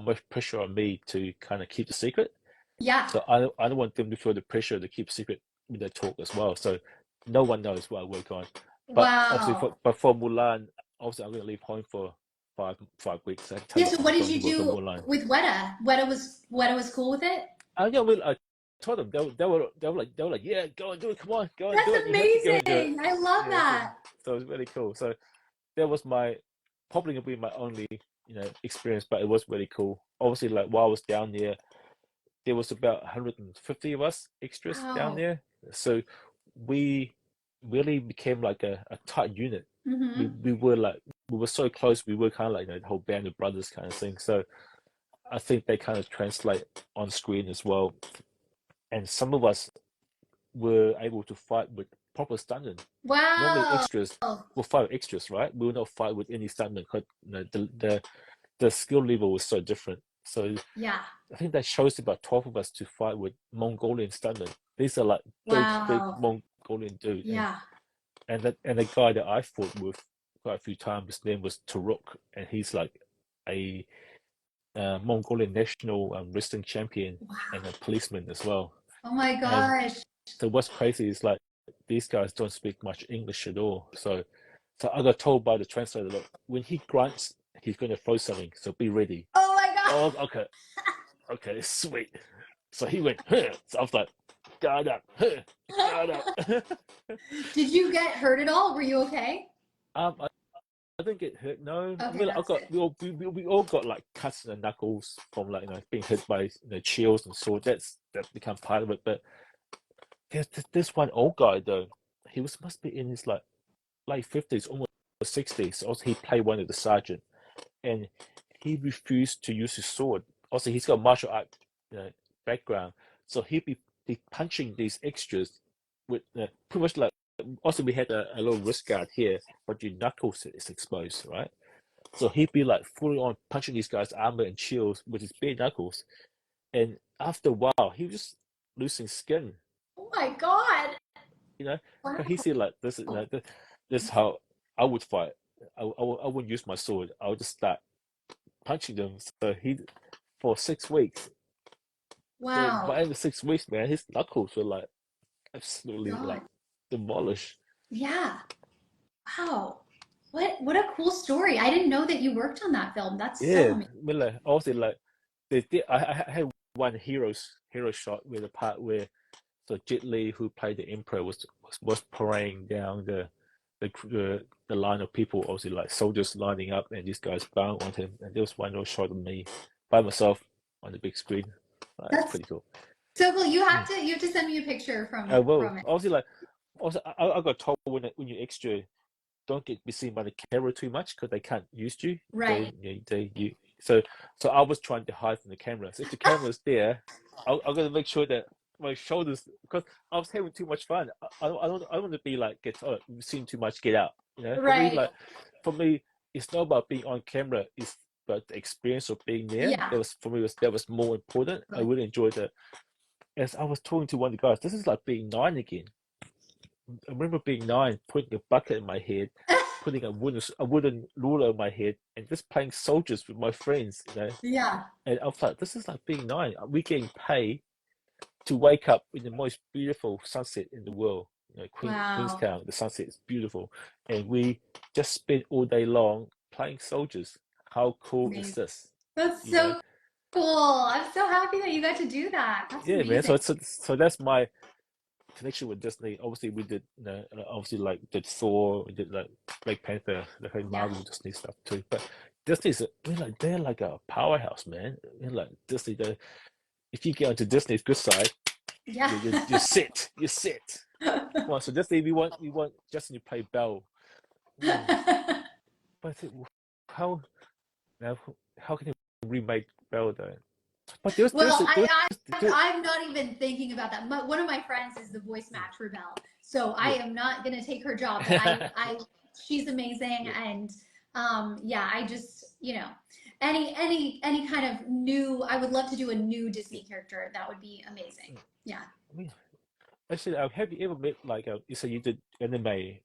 much pressure on me to kind of keep the secret. Yeah. So I don't want them to feel the pressure to keep secret when they talk as well. So no one knows what I work on. But obviously, Wow. for Mulan, obviously I'm going to leave home for five weeks. I tell Yeah, you, so I'm what did going you to work on do Mulan. with Weta? Weta was cool with it? Yeah, I told them they were like, yeah, go and do it. Come on, go and do That's it. You have to go and do it. amazing. I love Yeah, that. so it was really cool. So that was my probably gonna be my only experience, but it was really cool. Obviously, like while I was down there was about 150 of us extras down Wow. there. So we really became like a tight unit. Mm-hmm. We were so close. We were kind of like the whole band of brothers kind of thing. So I think they kind of translate on screen as well. And some of us were able to fight with proper stuntmen. Normally Wow. extras will fight with extras, right? We will not fight with any stuntmen because the skill level was so different. So Yeah. I think that shows about 12 of us to fight with Mongolian stuntmen. These are like big Wow. Mongolian dude. Yeah. And the guy that I fought with quite a few times, his name was Turuk, and he's like a Mongolian national wrestling champion Wow. and a policeman as well. Oh my And gosh. so what's crazy is like these guys don't speak much English at all. So I got told by the translator, look, when he grunts, he's going to throw something. So be ready. Oh my god. Oh, okay, sweet. So he went, huh. So I was like, guard up, huh, guard up. Did you get hurt at all? Were you okay? I didn't get hurt. No, I Okay, mean, like, I that's got good. we all got like cuts in the knuckles from like being hit by shields and swords. That's become part of it. But there's this one old guy though. He must be in his like late 50s, almost 60s. Also, he played one of the sergeant, and he refused to use his sword. Also, he's got martial art background, so he'd be punching these extras with pretty much like. Also, we had a little wrist guard here, but your knuckles is exposed, right? So he'd be like fully on punching these guys' armor and shields with his bare knuckles. And after a while, he was just losing skin, Oh my god. you know? Wow. Because he said like this is how I would fight. I wouldn't use my sword. I would just start punching them. So he, for 6 weeks, so by Wow. the end of 6 weeks, man, his knuckles were like absolutely God. like demolished. Yeah. Wow. What a cool story. I didn't know that you worked on that film. That's so Yeah, amazing. I mean, like also like they did. I had one hero shot with the part where so Jet Li, who played the Emperor, was parading down the line of people, obviously like soldiers lining up, and these guys bowing on him. And there was one little shot of me by myself on the big screen. That's That's pretty cool. so cool. Mm. You have to send me a picture I from will. it. Obviously, like also I got told when you extra, don't get be seen by the camera too much because they can't use you. Right. You so I was trying to hide from the camera. So if the camera's there, I'm gonna make sure that my shoulders because I was having too much fun. I don't want to be like get you've seen too much, get out. Right. For me, it's not about being on camera. It's about the experience of being there. Yeah. That was for me that was more important. I really enjoyed that. As I was talking to one of the guys, this is like being 9 again. I remember being 9, putting a bucket in my head, putting a wooden ruler in my head, and just playing soldiers with my friends. Yeah. And I was like, this is like being 9. We're getting paid to wake up in the most beautiful sunset in the world. Wow. Queenstown, the sunset is beautiful, and we just spend all day long playing soldiers. How cool is Amazing. this? That's You know? so cool. I'm so happy that you got to do that. That's Yeah, man. amazing. So that's my connection with Disney. Obviously, we did, obviously like did Thor, we did like Black Panther, the whole Yeah. Marvel Disney stuff too. But Disney's, they're like a powerhouse, man. Like Disney, if you get onto Disney's good side, Yeah. you sit. Come on, so Disney, we want Justin to play Belle. Mm. But I think, how now how can you remake Belle though? But Well, there, I'm not even thinking about that. One of my friends is the voice match for Belle, so I yeah, am not going to take her job. But she's amazing, yeah. and yeah, I just any kind of new. I would love to do a new Disney character. That would be amazing. Yeah. I mean, actually, have you ever met like you say you did anime?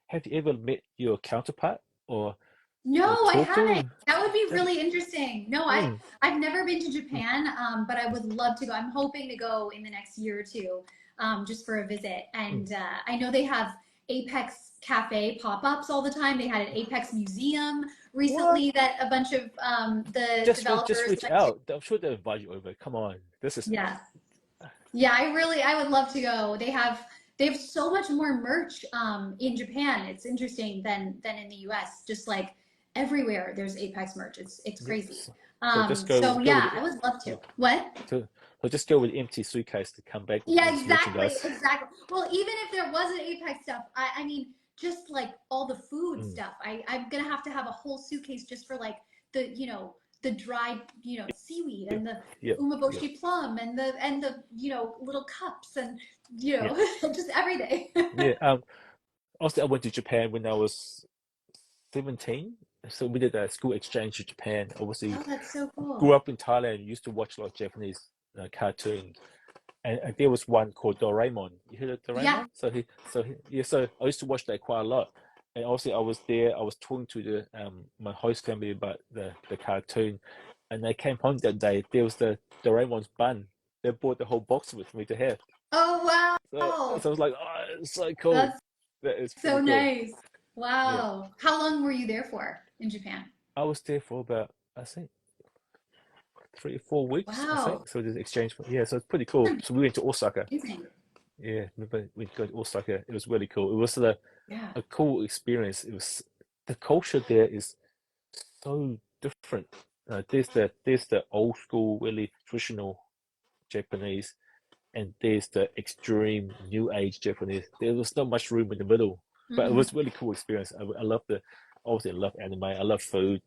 Have you ever met your counterpart No, or I talked to haven't. them? That would be That, really interesting. No, mm, I've never been to mm, Japan, but I would love to go. I'm hoping to go in the next year or two, just for a visit. mm. And I know they have Apex Cafe pop-ups all the time. They had an Apex Museum What? recently that a bunch of the Just developers reach went to. out. I'm sure they'll invite you over. Come on, this is Yeah, yeah. I would love to go. They have so much more merch in Japan. It's interesting than in the US. Just like everywhere, there's Apex merch. It's yeah. crazy. So just So go with yeah, I it. would love Yeah. to. What? So just go with empty suitcase to come back with Yeah, empty exactly, merchandise. exactly. Well, even if there wasn't Apex stuff, I mean, just like all the food Mm. stuff, I'm gonna have to have a whole suitcase just for like the, the dried, seaweed Yeah. and the Yeah. umeboshi plum and the little cups and Yeah. just everything. Yeah. Also, I went to Japan when I was 17. So we did a school exchange to Japan. Obviously, Oh, that's so grew cool. up in Thailand. Used to watch a lot of Japanese cartoons, and there was one called Doraemon. You heard of Yeah. Doraemon? So I used to watch that quite a lot. And also, I was there. I was talking to the my host family about the cartoon, and they came home that day. There was the Doraemon's bun. They bought the whole box with me to have. Oh, So I wow. was like, oh, it's so cool. That's That is so pretty cool. nice. Yeah. Wow. How long were you there for in Japan? I was there for about, I think, 3 or 4 weeks, I Wow. think. So the exchange, yeah, so it's pretty cool. So we went to Osaka. Amazing. Yeah, we go to Osaka. It was really cool. It was Yeah. a cool experience. It was the culture there is so different. There's the old school, really traditional Japanese, and there's the extreme new age Japanese. There was not much room in the middle, but it Hmm. was really cool experience. I love obviously I love anime. I love food.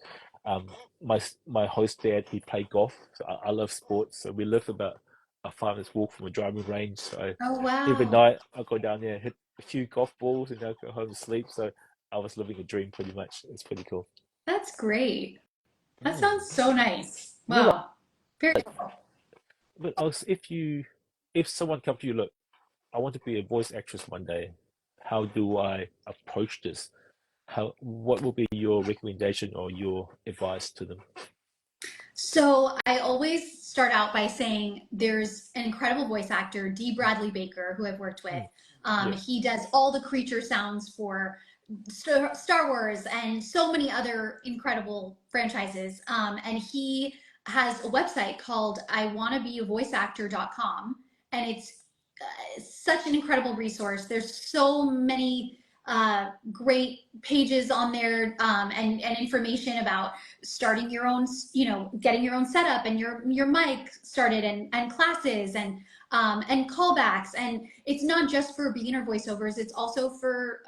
Um, my host dad, he played golf, so I love sports. So we live about a 5 minutes walk from a driving range. So Oh, every wow. night I go down there, hit a few golf balls, and I go home and sleep. So I was living a dream pretty much. It's pretty cool. That's great. That Mm. sounds so nice. I mean, Wow. Very like, cool. but also if someone come to you, look, I want to be a voice actress one day. How do I approach this? What will be your recommendation or your advice to them? So I always start out by saying there's an incredible voice actor, D. Bradley Baker, who I've worked with. Mm. Yeah. He does all the creature sounds for Star Wars and so many other incredible franchises. And he has a website called iwannabeavoiceactor.com. And it's such an incredible resource. There's so many great pages on there and information about starting your own, getting your own setup and your mic started and classes and callbacks. And it's not just for beginner voiceovers, it's also for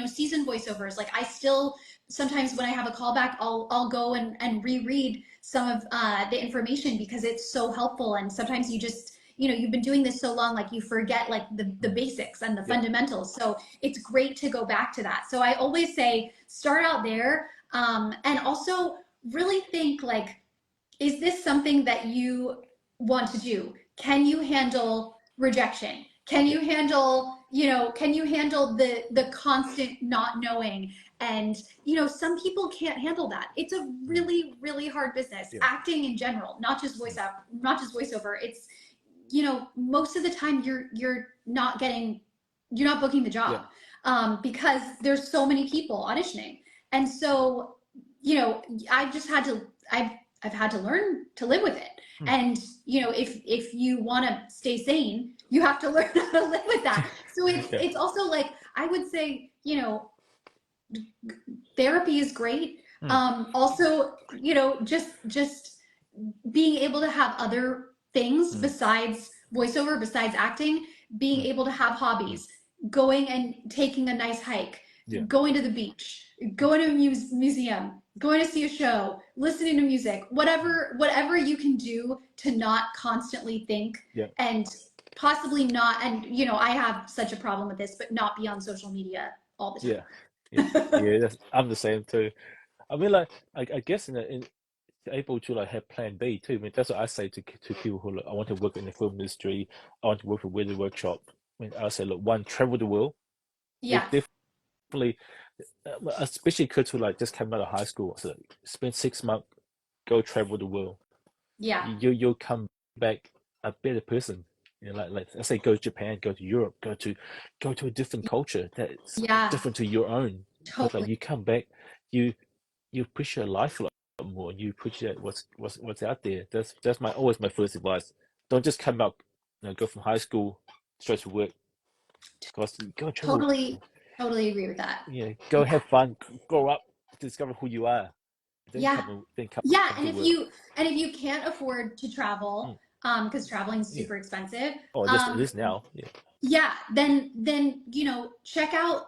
seasoned voiceovers. Like I still sometimes when I have a callback, I'll go and reread some of the information because it's so helpful. And sometimes you just you've been doing this so long, like you forget like the basics and the Yeah. fundamentals. So it's great to go back to that. So I always say start out there, and also really think like, is this something that you want to do? Can you handle rejection? Can you handle, can you handle the constant not knowing? And, some people can't handle that. It's a really, really hard business. Yeah. Acting in general, not just voiceover. It's, most of the time you're not booking the job, because there's so many people auditioning. And so, I've just had to, I've had to learn to live with it. And if you want to stay sane, you have to learn how to live with that. So it's also like I would say, therapy is great. Also, just being able to have other things besides voiceover, besides acting, being able to have hobbies, going and taking a nice hike, Yeah. going to the beach, going to a museum, going to see a show, listening to music, whatever you can do to not constantly think, Yeah. and possibly not, and I have such a problem with this, but not be on social media all the time. Yeah. I'm the same too. I mean, like, I guess in able to like have plan B too. I mean, that's what I say to people who I want to work in the film industry. I want to work for Weather Workshop. I mean, I say, look, one, travel the world. Yeah. Definitely, especially kids who like just came out of high school. So spend 6 months, go travel the world. Yeah. You'll come back a better person. Like I say, go to Japan, go to Europe, go to a different culture that's different to your own. Because like Totally. you come back, you appreciate life a lot more. You appreciate what's out there. That's always my first advice. Don't just come out, go from high school straight to work. Because go travel. Totally agree with that. Go have fun, grow up, discover who you are. Then Yeah. come Yeah, to and work. if you can't afford to travel, because traveling is super expensive, Oh, it is now. Yeah. yeah, then check out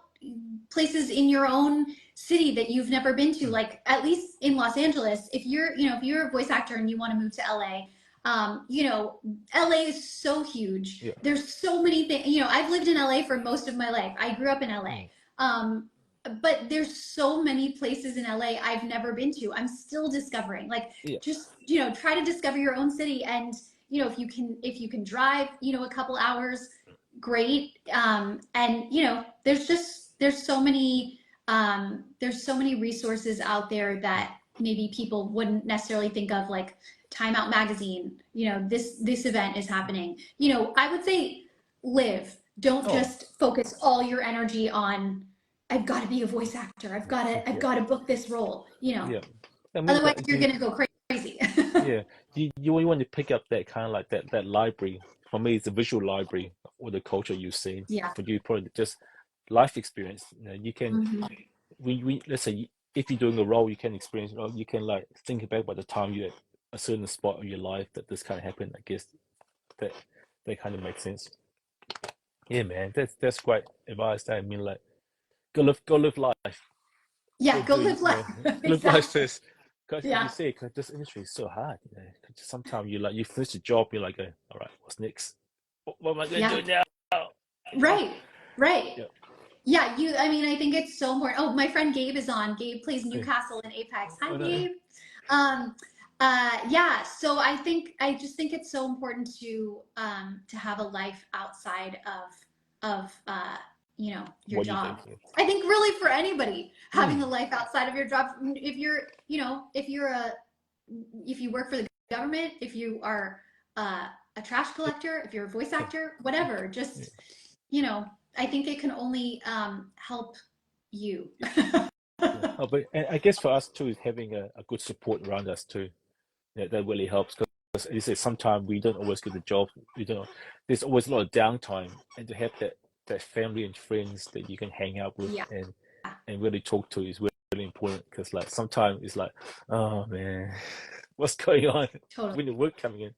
places in your own city that you've never been to. Like at least in Los Angeles, if you're a voice actor and you want to move to LA, LA is so huge. Yeah. There's so many things. I've lived in LA for most of my life. I grew up in LA. But there's so many places in LA I've never been to. I'm still discovering. Like, just try to discover your own city, and if you can drive a couple hours, great. And there's so many resources out there that maybe people wouldn't necessarily think of, like Time Out magazine. This event is happening. I would say live. Don't just focus all your energy on, I've got to be a voice actor. I've got to book this role. Yeah. I mean, Otherwise, you're gonna go crazy. Yeah. You want to pick up that kind of like that library. For me, it's a visual library of all the culture you've seen. Yeah. For you, probably just life experience. You can. Mm-hmm. We let's say if you're doing a role, you can experience. You can like think back by the time you're at a certain spot of your life that this kind of happened. I guess that kind of makes sense. Yeah, man. That's great advice. I mean, like, go live life. Yeah, go live life. Live life first. Because Yeah. you say, because this industry is so hard. Sometimes you finish the job, you're like, all right, what's next? What am I going to do now? Right. Yeah. Yeah, I think it's so important. Oh, my friend Gabe is on. Gabe plays Newcastle in Apex. Hi, Gabe. So I just think it's so important to have a life outside of your job. I think really for anybody, having a life outside of your job. If you work for the government, if you are a trash collector, if you're a voice actor, whatever, just I think it can only help you. But I guess for us too, is having a good support around us too. That really helps, because as you say, sometimes we don't always get the job. There's always a lot of downtime, and to have that family and friends that you can hang out with and really talk to is really important. Because like sometimes it's like, oh man, what's going on? Totally. When the work coming in.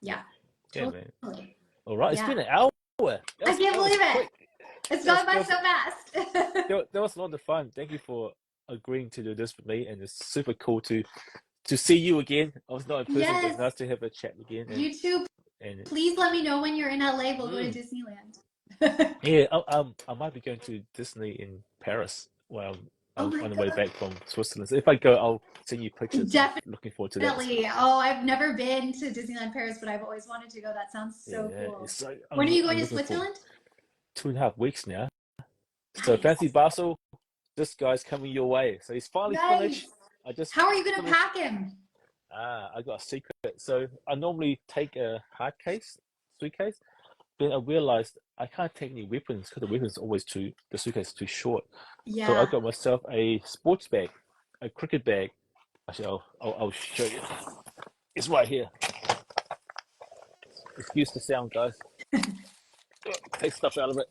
Yeah. Totally. Man. All right, it's been an hour. I can't believe it. It's gone by so fast. That was a lot of fun. Thank you for agreeing to do this with me, and it's super cool to see you again. I was not in person, but it's nice to have a chat again. You too. And please let me know when you're in LA. We'll go to Disneyland. Yeah, I might be going to Disney in Paris while I'm on the way back from Switzerland. So if I go, I'll send you pictures. Definitely. Looking forward to that. Oh, I've never been to Disneyland Paris, but I've always wanted to go. That sounds so cool. When are you going to Switzerland? 2.5 weeks now. Nice. So fancy Basel, this guy's coming your way. So he's finally finished. How are you going to pack him? I got a secret. So I normally take a hard suitcase. Then I realized I can't take any weapons because the suitcase is too short. Yeah. So I got myself a sports bag, a cricket bag. Actually, I'll show you. It's right here. Excuse the sound, guys. Take stuff out of it.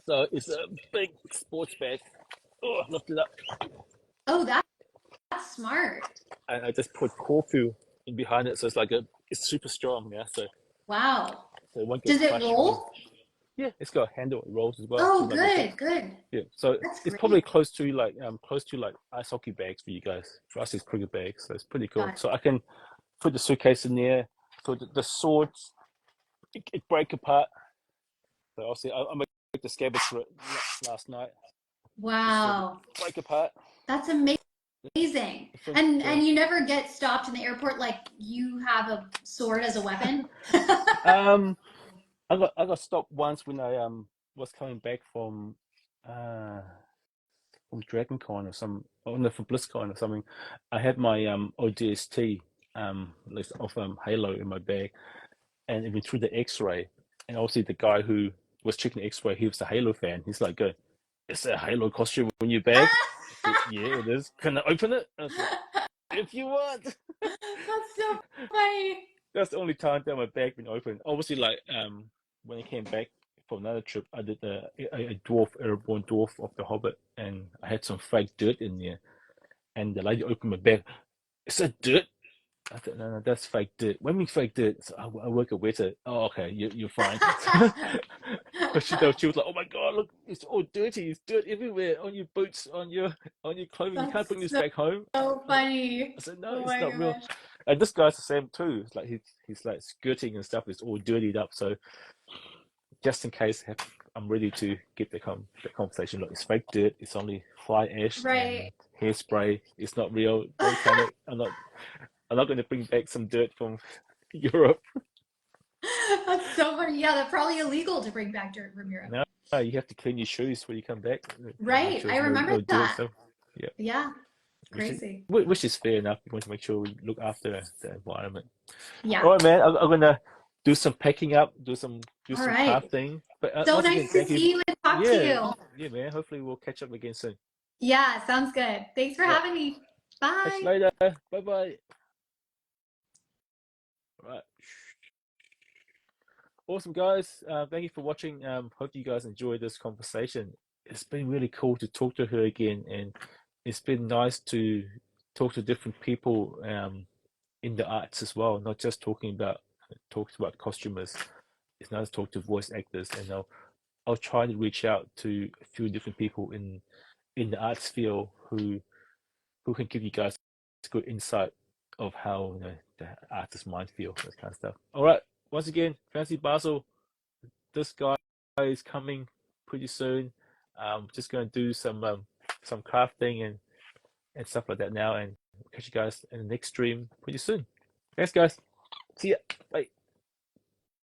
So it's a big sports bag. Oh, I lifted it up. Oh, that's smart. And I just put corfu in behind it, so it's super strong. Yeah. So. Wow. So it won't get Does it roll? Yeah, it's got a handle. It rolls as well. Oh, good. Yeah. So it's probably close to like ice hockey bags for you guys. For us, it's cricket bags. So it's pretty cool. So I can put the suitcase in there. So the swords, it break apart. So obviously, I'm gonna make the scabbards for it last night. Wow. Break apart. That's amazing. And you never get stopped in the airport, like you have a sword as a weapon? I got stopped once when I was coming back from DragonCon from BlizzCon or something. I had my ODST list of Halo in my bag, and it went through the X-ray. And obviously the guy who was checking the X-ray, he was a Halo fan. He's like, "Is there a Halo costume in your bag?" Said, yeah, it is. Can I open it? I was like, if you want. That's so funny. That's the only time that my bag been open. Obviously, like when I came back from another trip, I did a airborne dwarf of the Hobbit, and I had some fake dirt in there. And the lady opened my bag. Is that dirt? I thought, no, that's fake dirt. When we fake dirt, so I work a waiter. Oh, okay, you're fine. But she was like, oh my god, look, it's all dirty. It's dirt everywhere on your boots, on your clothing. You can't bring this That's back home. so funny. I said, no, Oh it's my not real. gosh. And this guy's the same too. It's like he's like skirting and stuff is all dirtied up. So just in case, I'm ready to get the conversation. Look, it's fake dirt. It's only fly ash and Right. hairspray. It's not real. Don't panic. I'm not going to bring back some dirt from Europe. That's so funny. Yeah, that's probably illegal to bring back dirt from Europe. No, you have to clean your shoes when you come back. Make Right. sure I there's remember no dirt and that. stuff. Yeah, Yeah. which is Crazy. which is fair enough. We want to make sure we look after the environment. Yeah. All right, man. I'm gonna do some packing up, do some All right. crafting. But So once again, nice to thank you. see you and talk to Yeah, you. yeah, man. Hopefully we'll catch up again soon. Yeah, sounds good. Thanks for All right, having me. catch you Bye. later. Bye bye. All right. Awesome, guys. Thank you for watching. Hope you guys enjoyed this conversation. It's been really cool to talk to her again, and it's been nice to talk to different people in the arts as well, not just talking about costumers. It's nice to talk to voice actors, and I'll try to reach out to a few different people in the arts field who can give you guys good insight of how the artist mind feel, that kind of stuff. All right, once again, Fancy Basel, this guy is coming pretty soon. Just going to do some crafting and stuff like that now, and catch you guys in the next stream pretty soon. Thanks, guys. See ya. Bye.